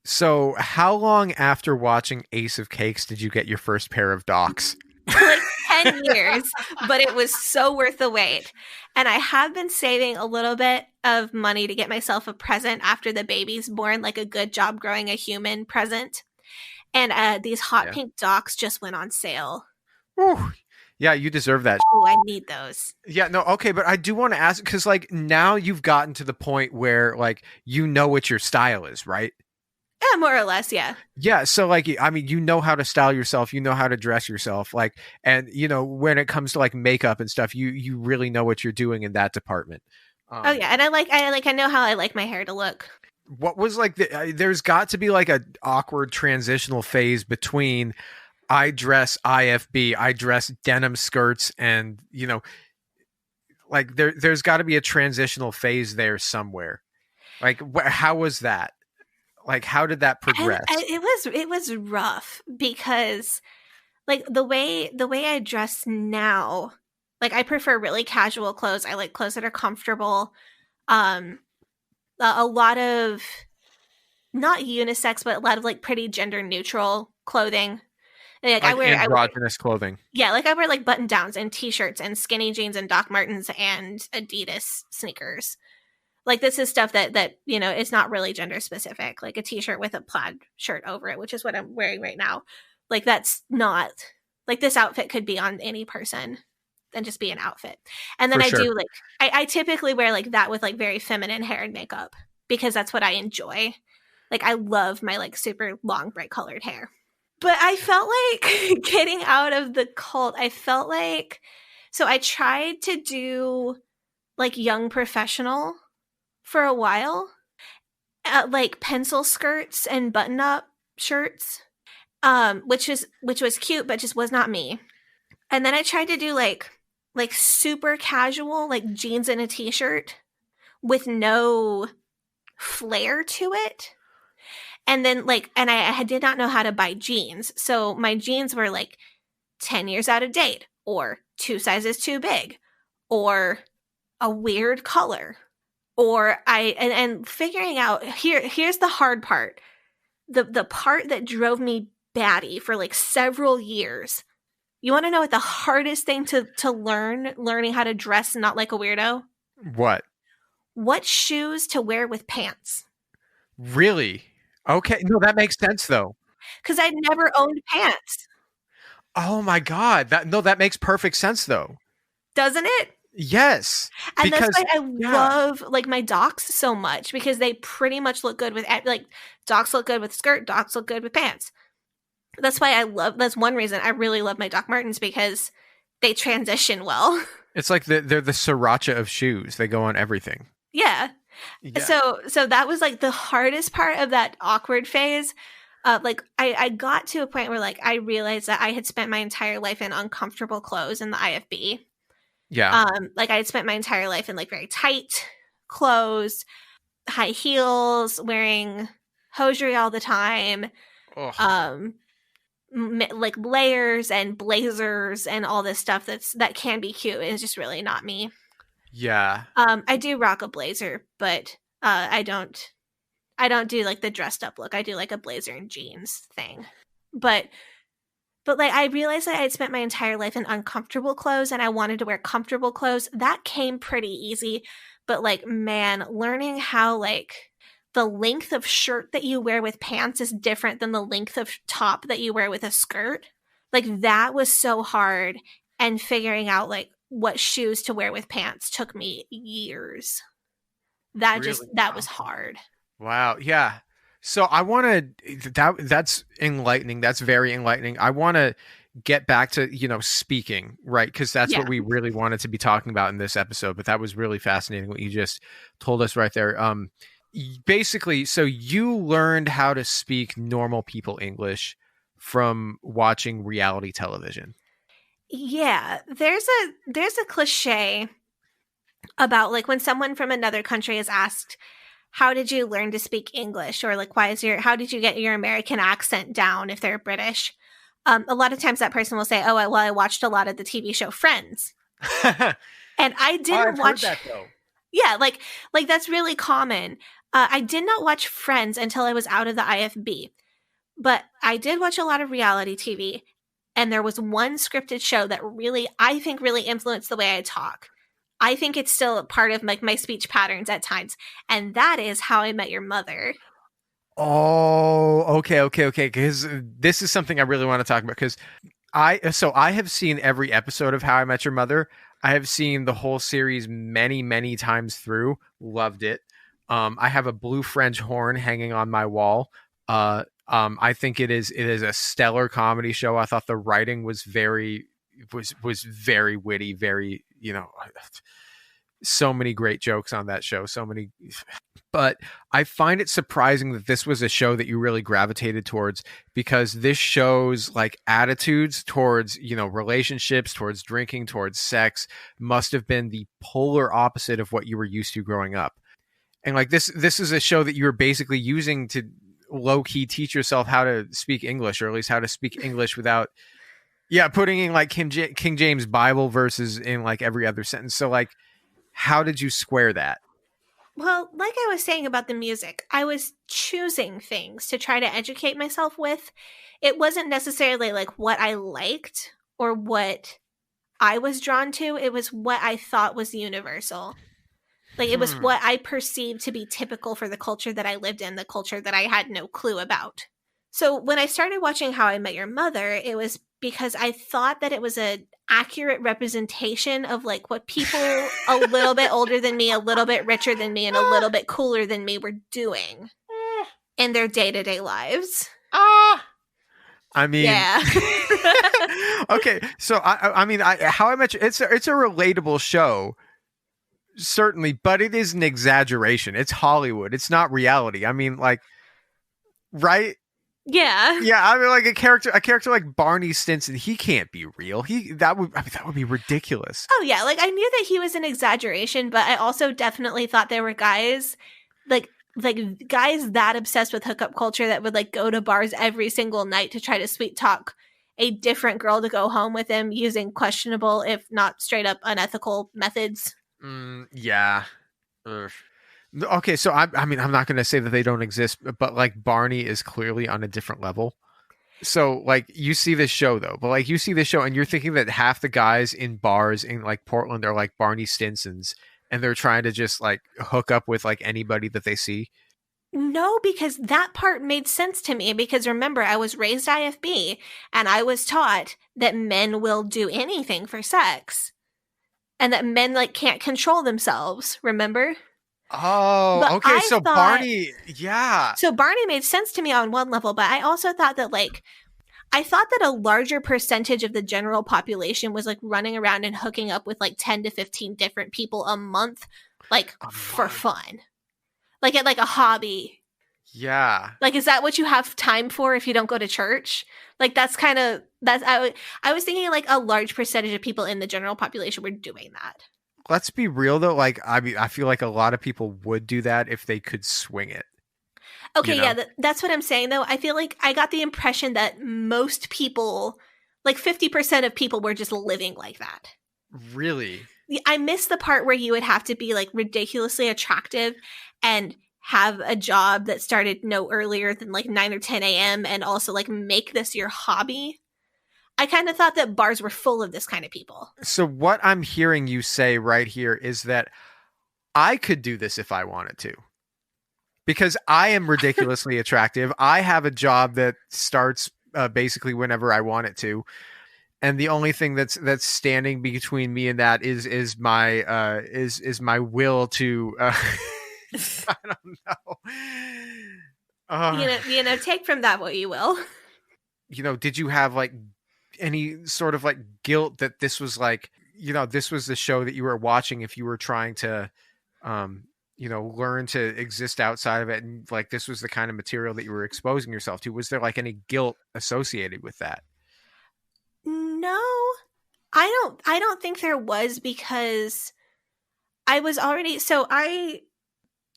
S3: So, how long after watching Ace of Cakes did you get your first pair of Docs?
S1: Like 10 years, but it was so worth the wait. And I have been saving a little bit of money to get myself a present after the baby's born, like a good job growing a human present. And these hot pink Docs just went on sale.
S3: Ooh. Yeah, you deserve that.
S1: Oh, I need those.
S3: Yeah, no, okay, but I do want to ask, because, like, now you've gotten to the point where, like, you know what your style is, right?
S1: Yeah, more or less, yeah.
S3: Yeah, so, like, I mean, you know how to style yourself, you know how to dress yourself, like, and, you know, when it comes to, like, makeup and stuff, you really know what you're doing in that department.
S1: Oh, yeah, and I know how I like my hair to look.
S3: What was, like, there's got to be, like, a awkward transitional phase between I dress IFB, I dress denim skirts, and, you know, like there's got to be a transitional phase there somewhere. Like, how was that? Like, how did that progress?
S1: It was rough because, like, the way I dress now, like, I prefer really casual clothes. I like clothes that are comfortable. A lot of not unisex, but a lot of, like, pretty gender neutral clothing. Like I wear
S3: androgynous clothing.
S1: Yeah, like I wear like button downs and t-shirts and skinny jeans and Doc Martens and Adidas sneakers. Like this is stuff that you know, it's not really gender specific. Like a t-shirt with a plaid shirt over it, which is what I'm wearing right now. Like that's not like this outfit could be on any person and just be an outfit. And then do like I typically wear like that with like very feminine hair and makeup because that's what I enjoy. Like I love my like super long bright colored hair. But I felt like getting out of the cult, I felt like, so I tried to do like young professional for a while, like pencil skirts and button up shirts, which was cute, but just was not me. And then I tried to do like super casual, like jeans and a t-shirt with no flair to it. And then and I did not know how to buy jeans. So my jeans were like 10 years out of date or 2 sizes too big or a weird color or and figuring out here's the hard part. The part that drove me batty for like several years. You want to know what the hardest thing to learning how to dress not like a weirdo? What shoes to wear with pants?
S3: Really? Okay, no, that makes sense though.
S1: Because I'd never owned pants.
S3: Oh my god, that makes perfect sense though.
S1: Doesn't it?
S3: Yes.
S1: And that's why I love like my Docs so much because they pretty much look good with like Docs look good with skirt, Docs look good with pants. That's why that's one reason I really love my Doc Martens because they transition well.
S3: It's like they're the sriracha of shoes. They go on everything.
S1: Yeah. So that was like the hardest part of that awkward phase. Like I got to a point where like I realized that I had spent my entire life in uncomfortable clothes in the IFB.
S3: Yeah.
S1: Like I had spent my entire life in like very tight clothes, high heels, wearing hosiery all the time.
S3: Ugh.
S1: Like layers and blazers and all this stuff that can be cute. It's just really not me.
S3: Yeah.
S1: I do rock a blazer, but I don't do like the dressed up look. I do like a blazer and jeans thing. But like I realized that I had spent my entire life in uncomfortable clothes and I wanted to wear comfortable clothes. That came pretty easy. But like, man, learning how like the length of shirt that you wear with pants is different than the length of top that you wear with a skirt. Like that was so hard. And figuring out like what shoes to wear with pants took me years. That was hard.
S3: Wow. Yeah. So I want to, that's enlightening. That's very enlightening. I want to get back to, speaking, right? Because that's what we really wanted to be talking about in this episode. But that was really fascinating what you just told us right there. Basically, so you learned how to speak normal people English from watching reality television.
S1: Yeah, there's a cliche about like when someone from another country is asked, how did you learn to speak English? Or like, how did you get your American accent down if they're British? A lot of times that person will say, oh, well, I watched a lot of the TV show Friends. And I didn't watch
S3: that though.
S1: Yeah, like that's really common. I did not watch Friends until I was out of the IFB, but I did watch a lot of reality TV, and there was one scripted show that I think really influenced the way I talk. I think it's still a part of like my speech patterns at times, and that is How I Met Your Mother.
S3: Oh, okay. Because this is something I really want to talk about. Because I have seen every episode of How I Met Your Mother. I have seen the whole series many, many times through. Loved it. I have a blue French horn hanging on my wall. I think it is a stellar comedy show. I thought the writing was very witty, very, so many great jokes on that show. But I find it surprising that this was a show that you really gravitated towards, because this shows like attitudes towards, relationships, towards drinking, towards sex must have been the polar opposite of what you were used to growing up. And like this is a show that you were basically using to low key teach yourself how to speak English, or at least how to speak English without, putting in like King James Bible verses in like every other sentence. So like, how did you square that?
S1: Well, like I was saying about the music, I was choosing things to try to educate myself with. It wasn't necessarily like what I liked or what I was drawn to. It was what I thought was universal. Like it was what I perceived to be typical for the culture that I lived in, the culture that I had no clue about. So when I started watching How I Met Your Mother, it was because I thought that it was an accurate representation of like what people a little bit older than me, a little bit richer than me, and a little bit cooler than me were doing in their day-to-day lives.
S3: I mean,
S1: yeah.
S3: Okay, so How I Met You, it's a relatable show, certainly, but it is an exaggeration. It's Hollywood. It's not reality. I mean, like, right?
S1: Yeah.
S3: Yeah, I mean, like a character like Barney Stinson, he can't be real. That would be ridiculous.
S1: Oh yeah, like I knew that he was an exaggeration, but I also definitely thought there were guys like guys that obsessed with hookup culture that would like go to bars every single night to try to sweet talk a different girl to go home with him using questionable, if not straight up unethical methods.
S3: Yeah. Ugh. Okay, so I'm not going to say that they don't exist, but like Barney is clearly on a different level. So like you see this show though, but like you see this show and you're thinking that half the guys in bars in like Portland are like Barney Stinsons, and they're trying to just like hook up with like anybody that they see.
S1: No, because that part made sense to me, because remember, I was raised IFB and I was taught that men will do anything for sex and that men like can't control themselves, remember?
S3: Oh,
S1: but
S3: okay. So Barney, yeah.
S1: So Barney made sense to me on one level, but I also thought that I thought that a larger percentage of the general population was like running around and hooking up with like 10 to 15 different people a month, for fun. Like at like a hobby.
S3: Yeah.
S1: Like, is that what you have time for if you don't go to church? Like I was thinking like a large percentage of people in the general population were doing that.
S3: Let's be real though. Like, I mean, I feel like a lot of people would do that if they could swing it.
S1: Okay, yeah, that's what I'm saying though. I feel like I got the impression that most people, like 50% of people, were just living like that.
S3: Really?
S1: I missed the part where you would have to be like ridiculously attractive and have a job that started no earlier than like 9 or 10 a.m. and also like make this your hobby. I kind of thought that bars were full of this kind of people.
S3: So what I'm hearing you say right here is that I could do this if I wanted to, because I am ridiculously attractive. I have a job that starts basically whenever I want it to. And the only thing that's standing between me and that is my will to I don't
S1: know. Take from that what you will.
S3: Did you have like any sort of like guilt that this was like, this was the show that you were watching if you were trying to learn to exist outside of it, and like this was the kind of material that you were exposing yourself to? Was there like any guilt associated with that?
S1: No, I don't think there was, because I was already, so I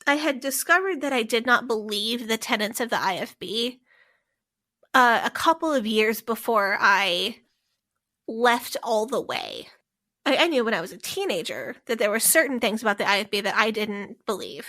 S1: had discovered that I did not believe the tenets of the IFB a couple of years before I left all the way. I knew when I was a teenager that there were certain things about the IFB that I didn't believe.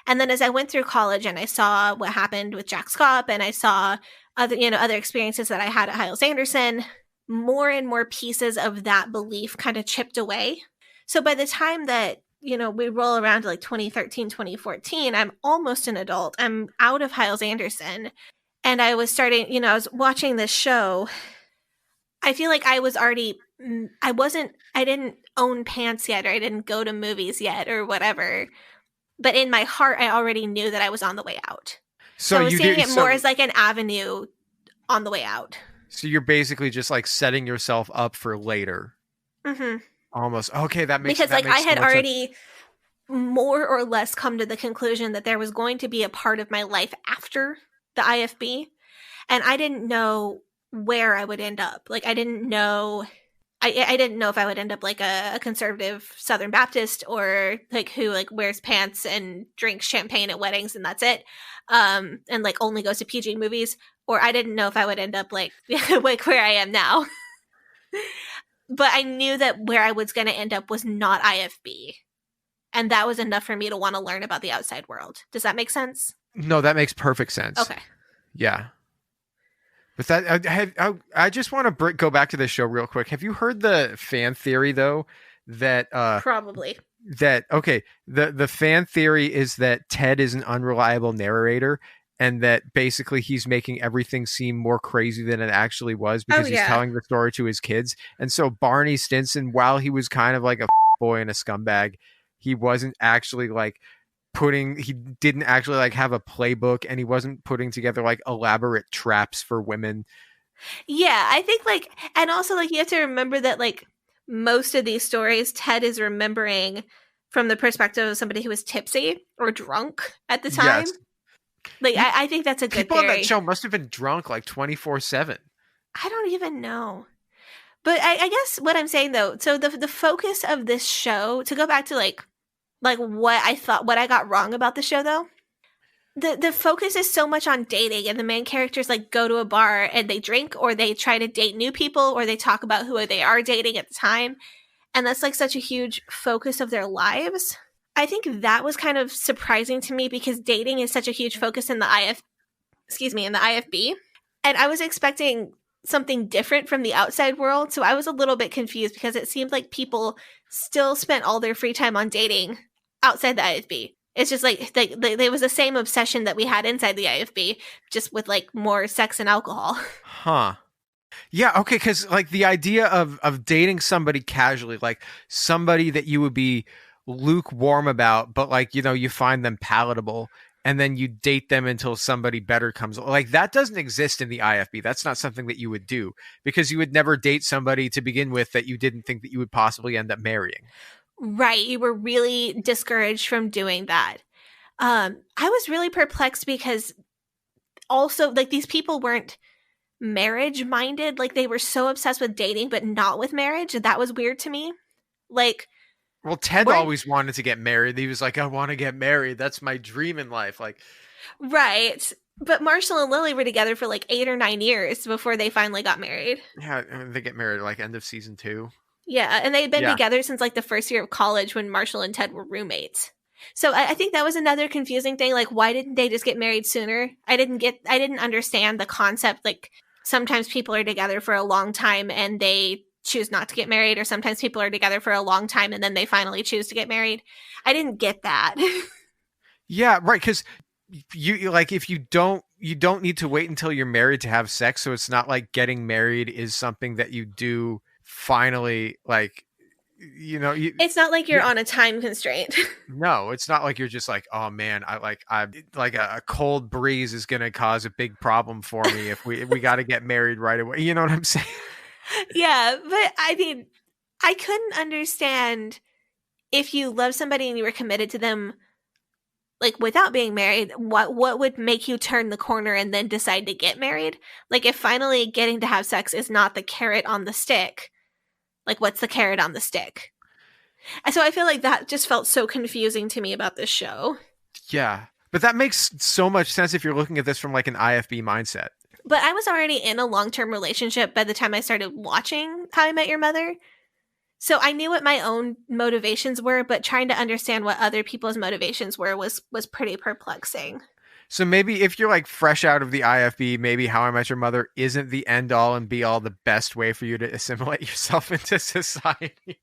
S1: And then as I went through college and I saw what happened with Jack Scott and I saw other experiences that I had at Hyles-Anderson, more and more pieces of that belief kind of chipped away. So by the time that, we roll around to like 2013, 2014, I'm almost an adult. I'm out of Hyles-Anderson. And I was starting, I was watching this show. I feel like I was already, I didn't own pants yet, or I didn't go to movies yet or whatever. But in my heart, I already knew that I was on the way out. So I was seeing it more as like an avenue on the way out.
S3: So you're basically just like setting yourself up for later.
S1: Mm-hmm.
S3: Almost. Okay, that makes
S1: sense. Because
S3: I
S1: had already more or less come to the conclusion that there was going to be a part of my life after the IFB. And I didn't know where I would end up. Like, I didn't know... I didn't know if I would end up like a conservative Southern Baptist, or like who like wears pants and drinks champagne at weddings and that's it, and like only goes to PG movies, or I didn't know if I would end up like like where I am now. But I knew that where I was going to end up was not IFB, and that was enough for me to want to learn about the outside world. Does that make sense?
S3: No, that makes perfect sense.
S1: Okay.
S3: Yeah. But that I just want to go back to this show real quick. Have you heard the fan theory though that
S1: probably
S3: that okay the fan theory is that Ted is an unreliable narrator, and that basically he's making everything seem more crazy than it actually was because he's telling the story to his kids. And so Barney Stinson, while he was kind of like a boy and a scumbag, he wasn't actually like he didn't actually like have a playbook, and he wasn't putting together like elaborate traps for women.
S1: Yeah, I think like, and also like you have to remember that like most of these stories Ted is remembering from the perspective of somebody who was tipsy or drunk at the time. Yes. Like I think that's a good
S3: people
S1: theory.
S3: On that show must have been drunk like 24/7.
S1: I don't even know. But I guess what I'm saying though, so the focus of this show, to go back to like what I got wrong about the show though, the focus is so much on dating, and the main characters like go to a bar and they drink, or they try to date new people, or they talk about who they are dating at the time, and that's like such a huge focus of their lives. I think that was kind of surprising to me because dating is such a huge focus in the IFB, and I was expecting something different from the outside world, so I was a little bit confused because it seemed like people still spent all their free time on dating outside the IFB. It's just like there was the same obsession that we had inside the IFB, just with like more sex and alcohol.
S3: Huh. Yeah, okay, because like the idea of dating somebody casually, like somebody that you would be lukewarm about, but like, you find them palatable, and then you date them until somebody better comes. Like that doesn't exist in the IFB. That's not something that you would do, because you would never date somebody to begin with that you didn't think that you would possibly end up marrying.
S1: Right. You were really discouraged from doing that. I was really perplexed because also like these people weren't marriage minded. Like they were so obsessed with dating, but not with marriage. That was weird to me. Like,
S3: well, Ted always wanted to get married. He was like, I want to get married. That's my dream in life. Like,
S1: right. But Marshall and Lily were together for like 8 or 9 years before they finally got married.
S3: Yeah. I mean, they get married like end of season 2.
S1: Yeah, and they'd been together since like the first year of college when Marshall and Ted were roommates. So I think that was another confusing thing. Like, why didn't they just get married sooner? I didn't understand the concept. Like, sometimes people are together for a long time and they choose not to get married, or sometimes people are together for a long time and then they finally choose to get married. I didn't get that.
S3: Yeah, right. Because you like, if you don't need to wait until you're married to have sex. So it's not like getting married is something that you do finally, like, it's
S1: not like you're on a time constraint.
S3: No, it's not like you're just like, oh man, I like a cold breeze is going to cause a big problem for me if we got to get married right away. You know what I'm saying?
S1: Yeah, but I mean, I couldn't understand if you love somebody and you were committed to them, like without being married, what would make you turn the corner and then decide to get married? Like if finally getting to have sex is not the carrot on the stick, like what's the carrot on the stick? So I feel like that just felt so confusing to me about this show.
S3: Yeah. But that makes so much sense if you're looking at this from like an IFB mindset.
S1: But I was already in a long-term relationship by the time I started watching How I Met Your Mother. So I knew what my own motivations were, but trying to understand what other people's motivations were was pretty perplexing.
S3: So maybe if you're like fresh out of the IFB, maybe How I Met Your Mother isn't the end all and be all the best way for you to assimilate yourself into society.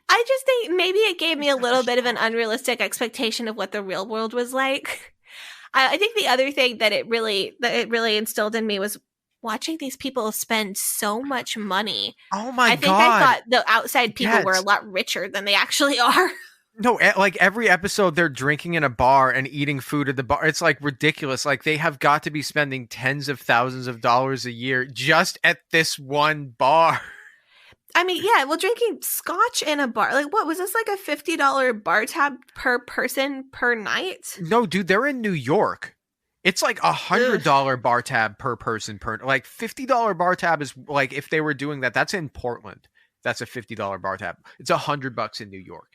S1: I just think maybe it gave me a little bit of an unrealistic expectation of what the real world was like. I think the other thing that it really instilled in me was watching these people spend so much money.
S3: Oh my
S1: I think
S3: God.
S1: I thought the outside people
S3: Yes.
S1: were a lot richer than they actually are.
S3: No, like every episode they're drinking in a bar and eating food at the bar. It's like ridiculous. Like they have got to be spending tens of thousands of dollars a year just at this one bar.
S1: I mean, yeah, well, drinking scotch in a bar. Like, what was this, like a $50 bar tab per person per night?
S3: No, dude, they're in New York. It's like $100 bar tab per person per, like $50 bar tab is like, if they were doing that, that's in Portland. That's a $50 bar tab. It's $100 in New York.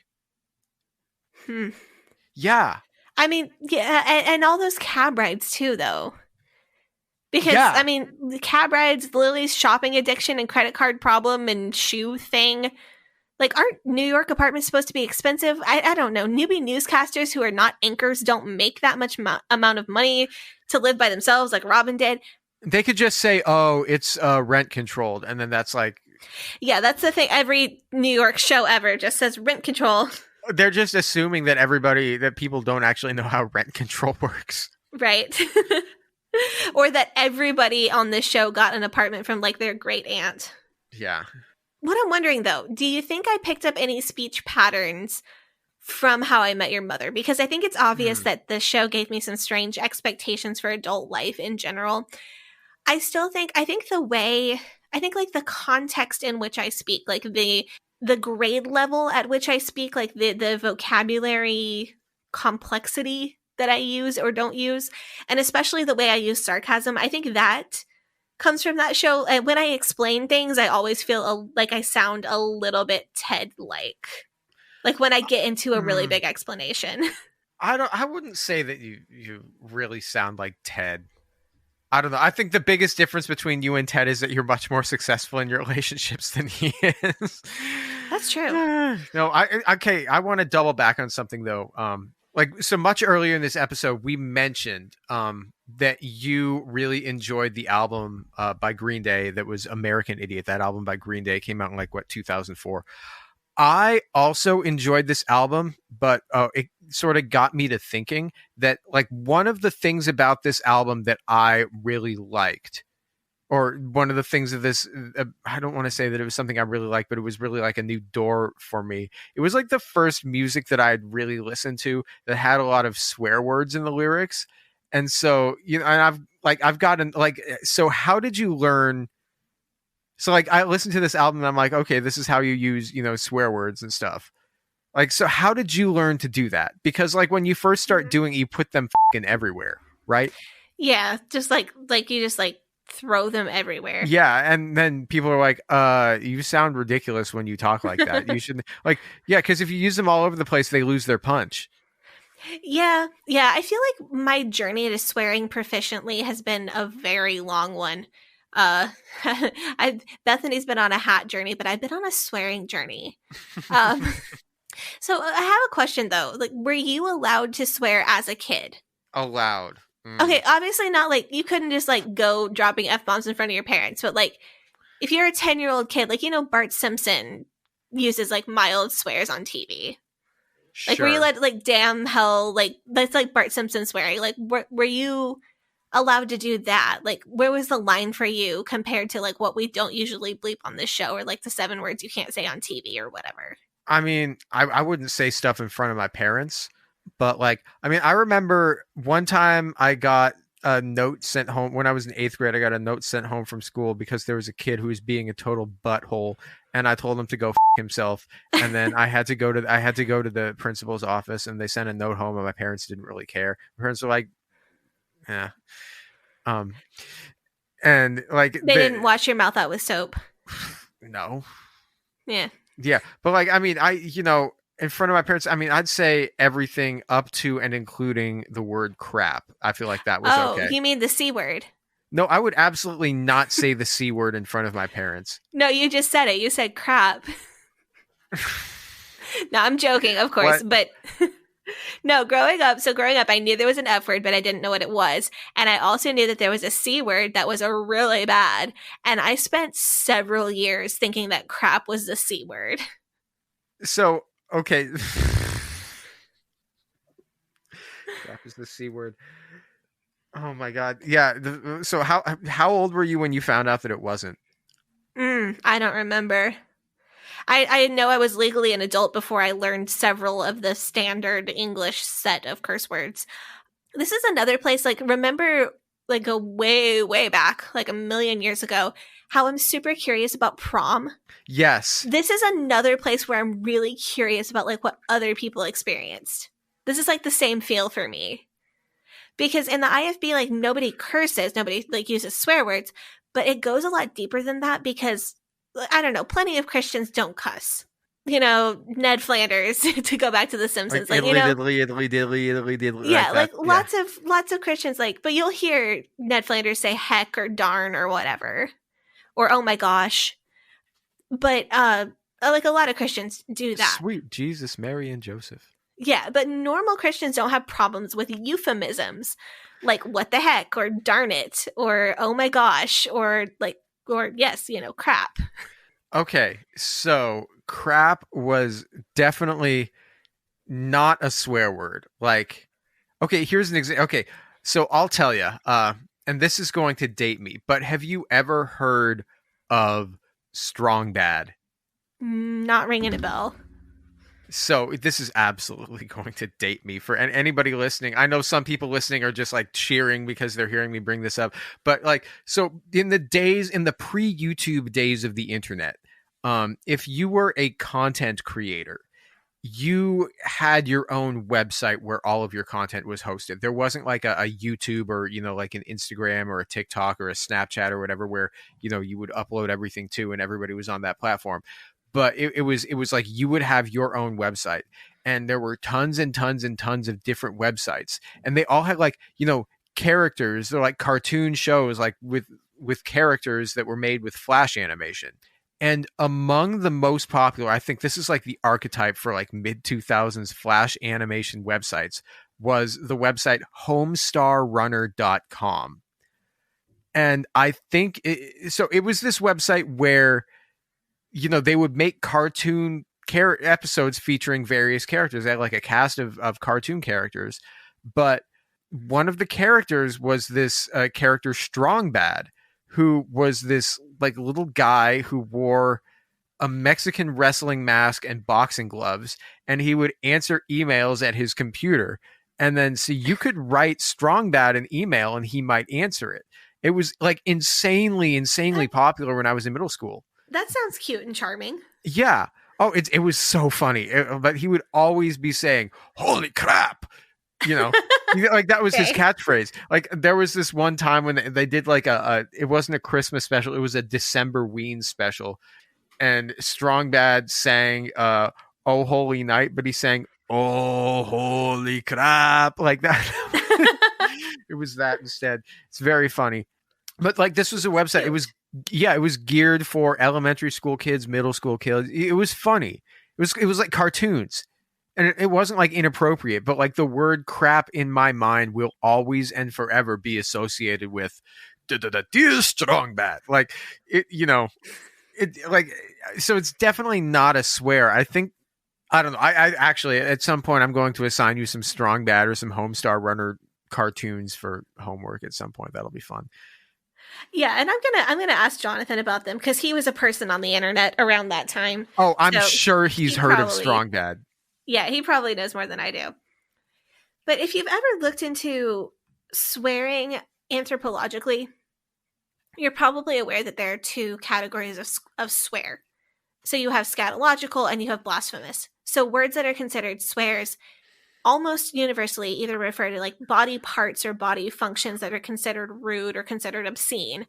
S3: Yeah.
S1: I mean, yeah, and all those cab rides too, though. Because,
S3: Yeah.
S1: I mean, the cab rides, Lily's shopping addiction and credit card problem and shoe thing. Like, aren't New York apartments supposed to be expensive? I don't know. Newbie newscasters who are not anchors don't make that much amount of money to live by themselves like Robin did.
S3: They could just say, oh, it's rent controlled. And then that's like...
S1: Yeah, that's the thing. Every New York show ever just says rent control.
S3: They're just assuming that people don't actually know how rent control works.
S1: Right. Or that everybody on this show got an apartment from like their great aunt.
S3: Yeah.
S1: What I'm wondering though, do you think I picked up any speech patterns from How I Met Your Mother? Because I think it's obvious that the show gave me some strange expectations for adult life in general. I think like the context in which I speak, like the grade level at which I speak, like the vocabulary complexity that I use or don't use, and especially the way I use sarcasm, I think that comes from that show. And when I explain things, I always feel like I sound a little bit Ted-like. Like when I get into a really big explanation.
S3: I wouldn't say that you really sound like Ted. I don't know. I think the biggest difference between you and Ted is that you're much more successful in your relationships than he is.
S1: That's true.
S3: No, I want to double back on something though. Like so much earlier in this episode, we mentioned that you really enjoyed the album by Green Day that was American Idiot. That album by Green Day came out in like 2004. I also enjoyed this album, but it sort of got me to thinking that like one of the things about this album that I really liked, or one of the things of this, I don't want to say that it was something I really liked, but it was really like a new door for me. It was like the first music that I had really listened to that had a lot of swear words in the lyrics. And so, you know, and I've gotten like, so how did you learn? So like I listened to this album and I'm like, okay, this is how you use, you know, swear words and stuff. Like, so how did you learn to do that? Because like when you first start doing it, you put them fucking everywhere, right?
S1: Yeah, just like you just like throw them everywhere.
S3: Yeah, and then people are like, you sound ridiculous when you talk like that. You should like, yeah, because if you use them all over the place, they lose their punch.
S1: Yeah, I feel like my journey to swearing proficiently has been a very long one. Bethany's been on a hat journey, but I've been on a swearing journey. So I have a question though. Like, were you allowed to swear as a kid?
S3: Allowed.
S1: Okay, obviously not like you couldn't just like go dropping F-bombs in front of your parents, but like if you're a 10-year-old kid, like, you know, Bart Simpson uses like mild swears on TV. Like,
S3: Sure.
S1: were you like damn hell, like that's like Bart Simpson swearing? Like, were you allowed to do that? Like, where was the line for you compared to like what we don't usually bleep on this show, or like the 7 words you can't say on TV or whatever?
S3: I mean, I wouldn't say stuff in front of my parents, but like, I mean, I remember one time I got a note sent home when I was in 8th grade. I got a note sent home from school because there was a kid who was being a total butthole, and I told him to go f himself. And then I had to go to the principal's office, and they sent a note home, and my parents didn't really care. My parents were like, yeah. And like
S1: They didn't wash your mouth out with soap.
S3: No.
S1: Yeah.
S3: Yeah, but like, I mean, in front of my parents, I mean, I'd say everything up to and including the word crap. I feel like that was
S1: Oh,
S3: okay.
S1: you mean the C word?
S3: No, I would absolutely not say the C word in front of my parents.
S1: No, you just said it. You said crap. No, I'm joking, of course,
S3: What?
S1: but no, growing up, I knew there was an F word, but I didn't know what it was. And I also knew that there was a C word that was a really bad. And I spent several years thinking that crap was the C word.
S3: So, okay. Crap is the C word. Oh my God. Yeah. So how old were you when you found out that it wasn't?
S1: I don't remember. I know I was legally an adult before I learned several of the standard English set of curse words. This is another place, like, remember, like, a way back, like a million years ago, how I'm super curious about prom?
S3: Yes.
S1: This is another place where I'm really curious about, like, what other people experienced. This is, like, the same feel for me. Because in the IFB, like, nobody curses, nobody, like, uses swear words, but it goes a lot deeper than that because, I don't know, plenty of Christians don't cuss. Ned Flanders, to go back to The Simpsons,
S3: Like,
S1: yeah, like
S3: yeah.
S1: lots of Christians, like, but you'll hear Ned Flanders say heck or darn or whatever, or oh my gosh. But like a lot of Christians do that.
S3: Sweet Jesus, Mary, and Joseph.
S1: Yeah, but normal Christians don't have problems with euphemisms like what the heck or darn it or oh my gosh or yes, crap.
S3: Okay, so crap was definitely not a swear word. Like, okay, here's an example. Okay, so I'll tell you, and this is going to date me, but have you ever heard of strong bad?
S1: Not ringing a bell.
S3: So this is absolutely going to date me for anybody listening. I know some people listening are just like cheering because they're hearing me bring this up. But like, so in the pre-YouTube days of the internet, if you were a content creator, you had your own website where all of your content was hosted. There wasn't like a YouTube or, like an Instagram or a TikTok or a Snapchat or whatever, where, you would upload everything to and everybody was on that platform. But it was like you would have your own website, and there were tons and tons and tons of different websites, and they all had like, characters. They're like cartoon shows, like with characters that were made with Flash animation. And among the most popular, I think this is like the archetype for like mid 2000s Flash animation websites, was the website homestarrunner.com. And I think it was this website where, they would make cartoon episodes featuring various characters. They had like a cast of cartoon characters, but one of the characters was this character Strong Bad, who was this like little guy who wore a Mexican wrestling mask and boxing gloves, and he would answer emails at his computer. And then so you could write Strong Bad an email and he might answer it. It was like insanely popular when I was in middle school.
S1: That sounds cute and charming.
S3: Yeah. Oh, it was so funny. But he would always be saying, "Holy crap." Like that was his catchphrase. Like there was this one time when they did like it wasn't a Christmas special, it was a December Ween special, and Strong Bad sang "Oh Holy Night," but he sang "Oh Holy Crap" like that. It was that instead. It's very funny. But like this was a website. It was geared for elementary school kids, middle school kids. It was funny. It was like cartoons. And it wasn't like inappropriate, but like the word crap in my mind will always and forever be associated with dear Strong Bad. Like it, like, so it's definitely not a swear. I think, I don't know. I actually, at some point, I'm going to assign you some Strong Bad or some Homestar Runner cartoons for homework at some point. That'll be fun.
S1: Yeah, and I'm gonna ask Jonathan about them because he was a person on the internet around that time.
S3: Oh, I'm sure he's heard of Strong Bad.
S1: Yeah, he probably knows more than I do. But if you've ever looked into swearing anthropologically, you're probably aware that there are two categories of swear. So you have scatological and you have blasphemous. So words that are considered swears almost universally either refer to like body parts or body functions that are considered rude or considered obscene,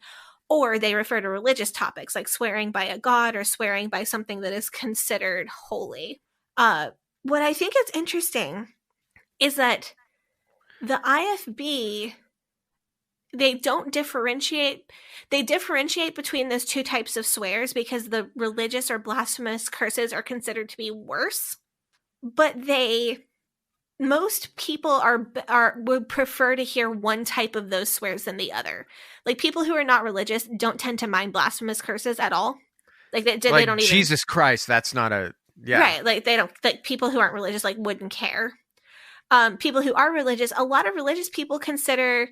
S1: or they refer to religious topics like swearing by a god or swearing by something that is considered holy. What I think is interesting is that the IFB, they don't differentiate. They differentiate between those two types of swears because the religious or blasphemous curses are considered to be worse. But most people would prefer to hear one type of those swears than the other. Like people who are not religious don't tend to mind blasphemous curses at all. Like they don't even.
S3: Jesus Christ, that's not a
S1: right. Like they don't. Like people who aren't religious wouldn't care. People who are religious, a lot of religious people consider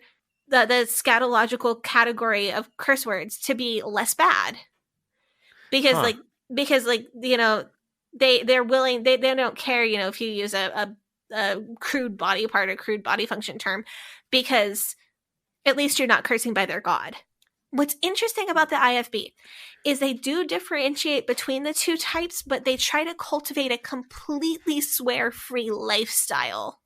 S1: the scatological category of curse words to be less bad because they're willing, they don't care, if you use a crude body part or crude body function term, because at least you're not cursing by their god. What's interesting about the IFB is they do differentiate between the two types, but they try to cultivate a completely swear-free lifestyle.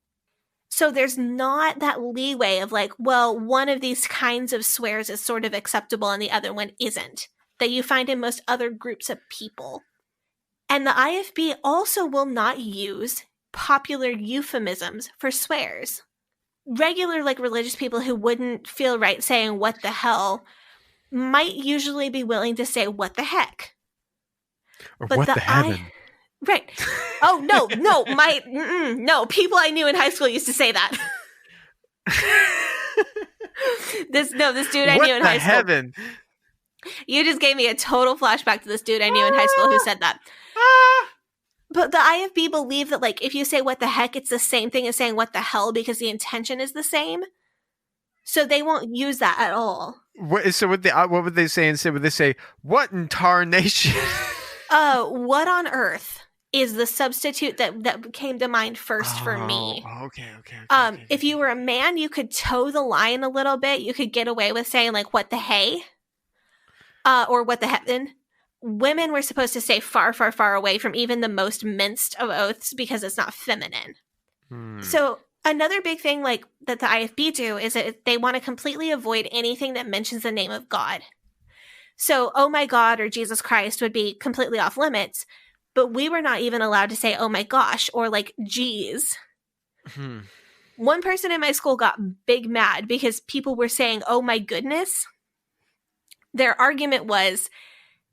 S1: So there's not that leeway of like, well, one of these kinds of swears is sort of acceptable and the other one isn't, that you find in most other groups of people. And the IFB also will not use popular euphemisms for swears. Regular, religious people who wouldn't feel right saying what the hell might usually be willing to say what the heck.
S3: Or but what the heaven.
S1: Right. Oh, no, no. People I knew in high school used to say that. This dude I knew in high school. What the heaven? You just gave me a total flashback to this dude I knew in high school who said that. But the IFB believe that, if you say what the heck, it's the same thing as saying what the hell because the intention is the same. So they won't use that at all.
S3: What would they say instead? Would they say, what in tarnation?
S1: What on earth is the substitute that came to mind first for me.
S3: Okay.
S1: If you were a man, you could toe the line a little bit. You could get away with saying what the hey, or what the heaven. Women were supposed to stay far, far, far away from even the most minced of oaths because it's not feminine. So another big thing that the IFB do is that they want to completely avoid anything that mentions the name of God. So, oh my God or Jesus Christ would be completely off limits. But we were not even allowed to say, oh my gosh, or geez. One person in my school got big mad because people were saying, oh my goodness. Their argument was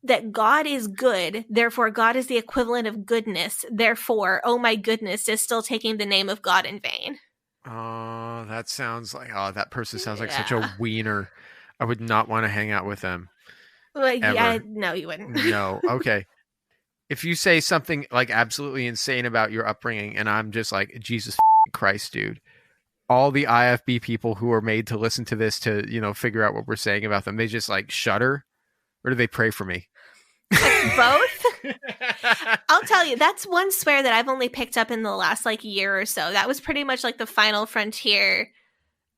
S1: that God is good, therefore God is the equivalent of goodness. Therefore, oh my goodness is still taking the name of God in vain.
S3: Oh, that sounds that person sounds like such a wiener. I would not want to hang out with them.
S1: No, you wouldn't.
S3: No, okay. If you say something absolutely insane about your upbringing and I'm just Jesus Christ, dude, all the IFB people who are made to listen to this to, figure out what we're saying about them, they just shudder, or do they pray for me?
S1: Both? I'll tell you, that's one swear that I've only picked up in the last year or so. That was pretty much the final frontier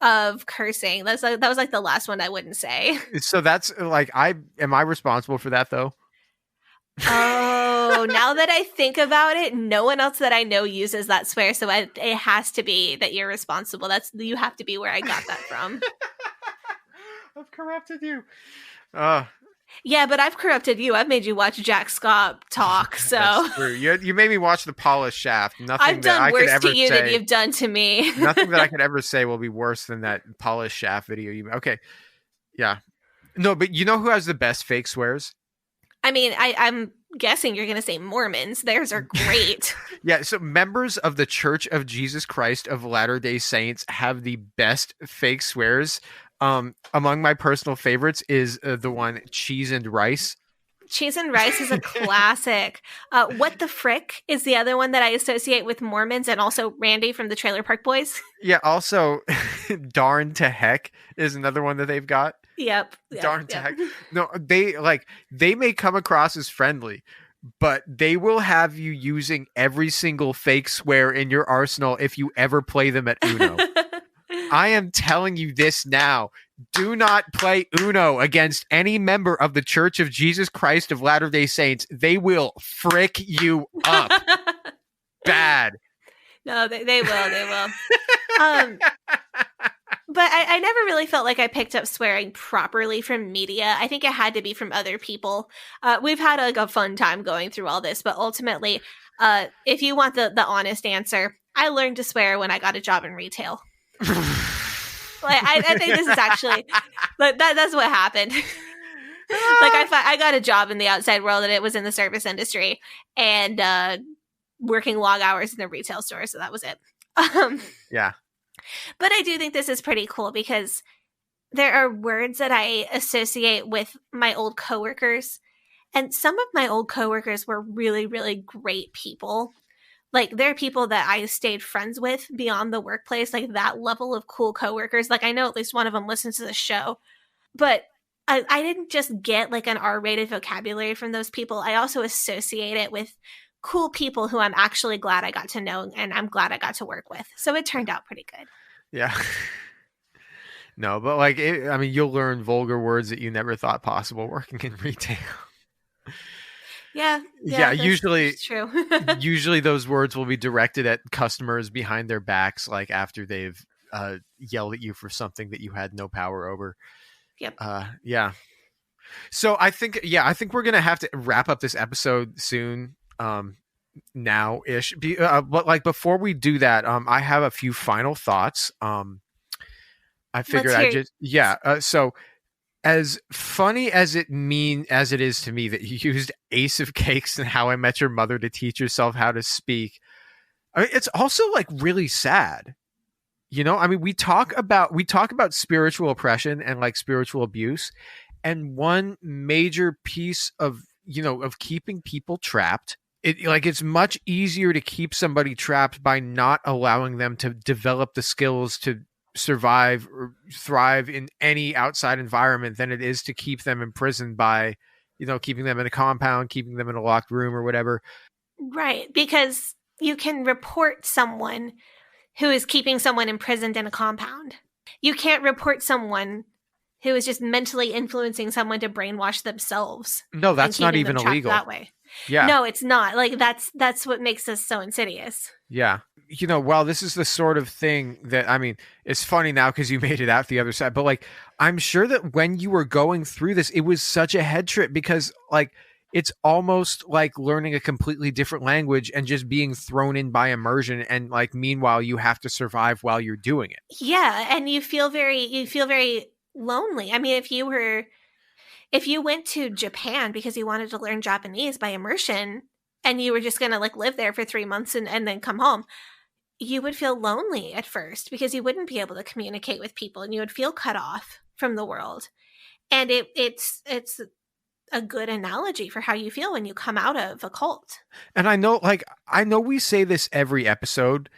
S1: of cursing. That was the last one I wouldn't say. So
S3: that's am I responsible for that though?
S1: Oh, now that I think about it, no one else that I know uses that swear, so it has to be that you're responsible. You have to be where I got that from.
S3: I've corrupted you.
S1: Yeah, but I've corrupted you. I've made you watch Jack Scott talk. So
S3: that's true. You made me watch The Polished Shaft.
S1: I've done worse to you than you've done to me.
S3: Nothing that I could ever say will be worse than that Polished Shaft video. Okay, yeah, no, but you know who has the best fake swears?
S1: I mean, I'm guessing you're going to say Mormons. Theirs are great.
S3: Yeah, so members of the Church of Jesus Christ of Latter-day Saints have the best fake swears. Among my personal favorites is the one cheese and rice.
S1: Cheese and rice is a classic. What the frick is the other one that I associate with Mormons and also Randy from the Trailer Park Boys.
S3: Yeah, also darn to heck is another one that they've got.
S1: Yep.
S3: Darn to heck. No, they may come across as friendly, but they will have you using every single fake swear in your arsenal if you ever play them at Uno. I am telling you this now. Do not play Uno against any member of the Church of Jesus Christ of Latter-day Saints. They will frick you up. Bad.
S1: No, they will. But I never really felt like I picked up swearing properly from media. I think it had to be from other people. We've had a fun time going through all this, but ultimately, if you want the honest answer, I learned to swear when I got a job in retail. I think this is actually, that's what happened. I got a job in the outside world, and it was in the service industry, and working long hours in the retail store, so that was it.
S3: Yeah.
S1: But I do think this is pretty cool because there are words that I associate with my old coworkers. And some of my old coworkers were really, really great people. Like, they're people that I stayed friends with beyond the workplace, like that level of cool coworkers. Like, I know at least one of them listens to the show. But I didn't just get like an R-rated vocabulary from those people. I also associate it with cool people who I'm actually glad I got to know and I'm glad I got to work with. So it turned out pretty good.
S3: Yeah. No, but like, I mean, you'll learn vulgar words that you never thought possible working in retail.
S1: Yeah.
S3: Usually,
S1: true.
S3: Usually those words will be directed at customers behind their backs, like after they've yelled at you for something that you had no power over.
S1: Yep.
S3: Yeah. So I think we're gonna have to wrap up this episode soon. Now-ish. But like before we do that, I have a few final thoughts. I figured so as funny as it is to me that you used Ace of Cakes and How I Met Your Mother to teach yourself how to speak, I mean, it's also like really sad. You know, I mean, we talk about spiritual oppression and like spiritual abuse, and one major piece of keeping people trapped. It's much easier to keep somebody trapped by not allowing them to develop the skills to survive or thrive in any outside environment than it is to keep them imprisoned by, keeping them in a compound, keeping them in a locked room or whatever.
S1: Right. Because you can report someone who is keeping someone imprisoned in a compound. You can't report someone who is just mentally influencing someone to brainwash themselves.
S3: No, that's not even illegal
S1: that way.
S3: Yeah.
S1: No, it's not. Like that's what makes this so insidious.
S3: Yeah. While this is the sort of thing that, I mean, it's funny now because you made it out the other side, but like, I'm sure that when you were going through this, it was such a head trip because like, it's almost like learning a completely different language and just being thrown in by immersion. And like, meanwhile, you have to survive while you're doing it.
S1: Yeah. And you feel very lonely. I mean, if you went to Japan because you wanted to learn Japanese by immersion and you were just going to like live there for 3 months and then come home, you would feel lonely at first because you wouldn't be able to communicate with people and you would feel cut off from the world. And it's a good analogy for how you feel when you come out of a cult.
S3: And I know we say this every episode,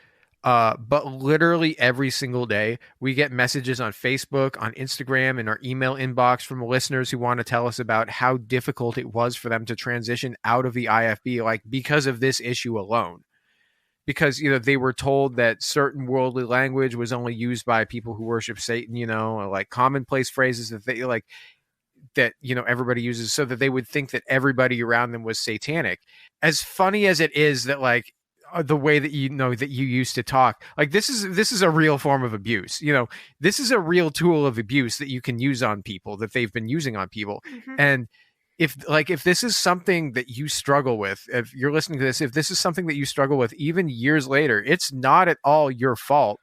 S3: but literally every single day we get messages on Facebook, on Instagram, in our email inbox from listeners who want to tell us about how difficult it was for them to transition out of the IFB, like because of this issue alone. Because, they were told that certain worldly language was only used by people who worship Satan, or like commonplace phrases that they like, that, everybody uses, so that they would think that everybody around them was satanic. As funny as it is that like, the way that that you used to talk, like this is a real form of abuse. This is a real tool of abuse that you can use on people, that they've been using on people. Mm-hmm. And if this is something that you struggle with, if you're listening to this, if this is something that you struggle with even years later, it's not at all your fault.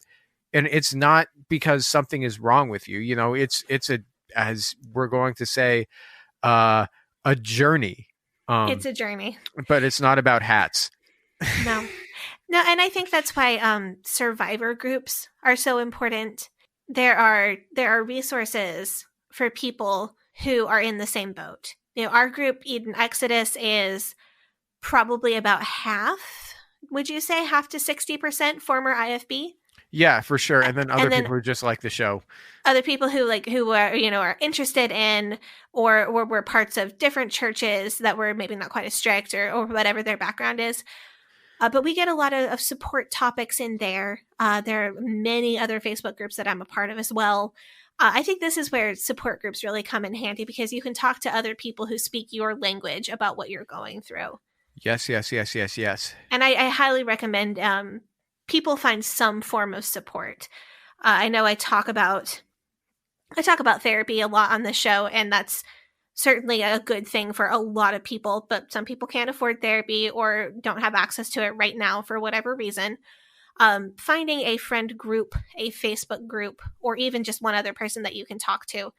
S3: And it's not because something is wrong with you. It's as we're going to say, a journey.
S1: It's a journey,
S3: but it's not about hats.
S1: No, and I think that's why survivor groups are so important. There are resources for people who are in the same boat. Our group, Eden Exodus, is probably about half. Would you say half to 60% former IFB?
S3: Yeah, for sure. And then people who just like the show.
S1: Other people who are interested in or were parts of different churches that were maybe not quite as strict or whatever their background is. But we get a lot of support topics in there. There are many other Facebook groups that I'm a part of as well. I think this is where support groups really come in handy because you can talk to other people who speak your language about what you're going through.
S3: Yes.
S1: And I highly recommend people find some form of support. I know I talk about therapy a lot on the show, and that's certainly a good thing for a lot of people, but some people can't afford therapy or don't have access to it right now for whatever reason. Finding a friend group, a Facebook group, or even just one other person that you can talk to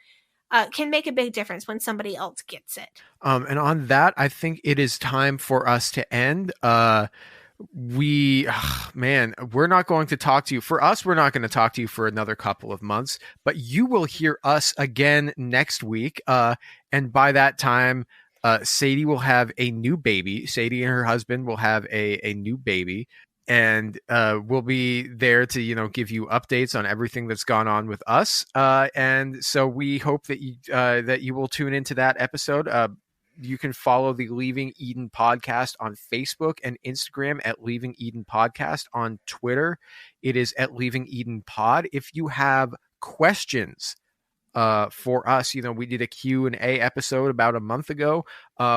S1: can make a big difference when somebody else gets it.
S3: And on that, I think it is time for us to end. We're not going to talk to you. For us, we're not going to talk to you for another couple of months, but you will hear us again next week. And by that time, Sadie will have a new baby. Sadie and her husband will have a new baby. And we'll be there to, give you updates on everything that's gone on with us. And so we hope that you will tune into that episode. You can follow the Leaving Eden podcast on Facebook and Instagram at Leaving Eden Podcast. On Twitter, it is at Leaving Eden Pod. If you have questions for us, we did a Q&A episode about a month ago.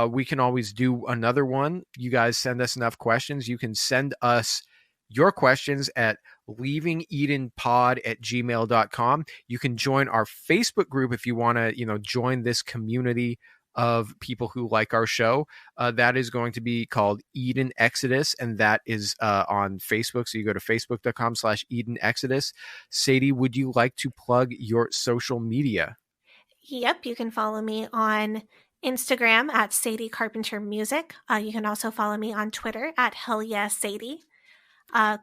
S3: We can always do another one. You guys send us enough questions. You can send us your questions at leavingedenpod@gmail.com. You can join our Facebook group if you want to, join this community of people who like our show. That is going to be called Eden Exodus, and that is on Facebook. So you go to facebook.com/Eden Exodus. Sadie, would you like to plug your social media?
S1: Yep, you can follow me on Instagram at Sadie Carpenter Music. You can also follow me on Twitter at Hell Yeah Sadie.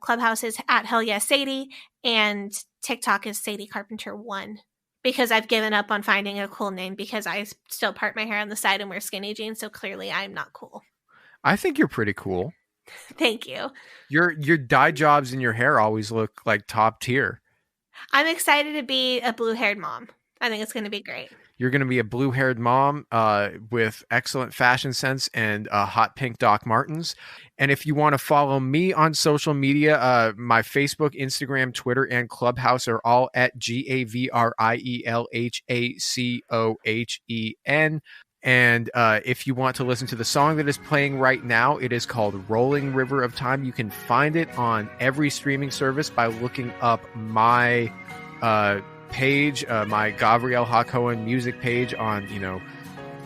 S1: Clubhouse is at Hell Yeah Sadie, and TikTok is Sadie Carpenter 1. Because I've given up on finding a cool name because I still part my hair on the side and wear skinny jeans. So clearly I'm not cool.
S3: I think you're pretty cool.
S1: Thank you.
S3: Your dye jobs in your hair always look like top tier.
S1: I'm excited to be a blue-haired mom. I think it's going to be great.
S3: You're going to be a blue-haired mom with excellent fashion sense and hot pink Doc Martens. And if you want to follow me on social media, my Facebook, Instagram, Twitter, and Clubhouse are all at GAVRIELHACOHEN. And if you want to listen to the song that is playing right now, it is called Rolling River of Time. You can find it on every streaming service by looking up my page, my Gabriel Hakohen music page on,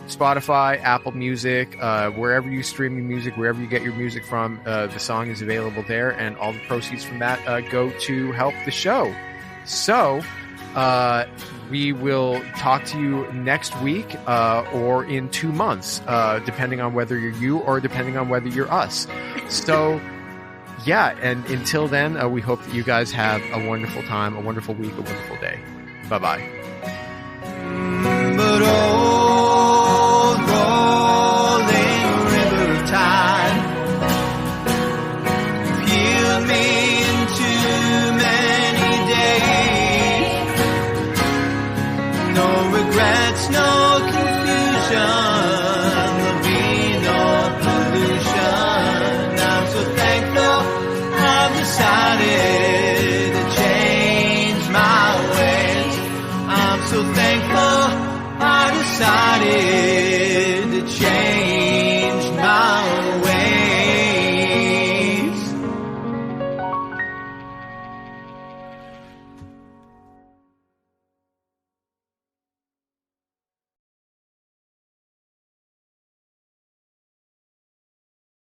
S3: Spotify, Apple Music, wherever you stream your music, wherever you get your music from, the song is available there, and all the proceeds from that go to help the show. So we will talk to you next week or in 2 months, depending on whether you're you or depending on whether you're us. So yeah, and until then, we hope that you guys have a wonderful time, a wonderful week, a wonderful day. Bye-bye.
S4: But old rolling river of time, you've healed me in too many days. No regrets, no confusion, there'll be no pollution. I'm so thankful I've decided to change my ways. I'm so thankful I decided to change.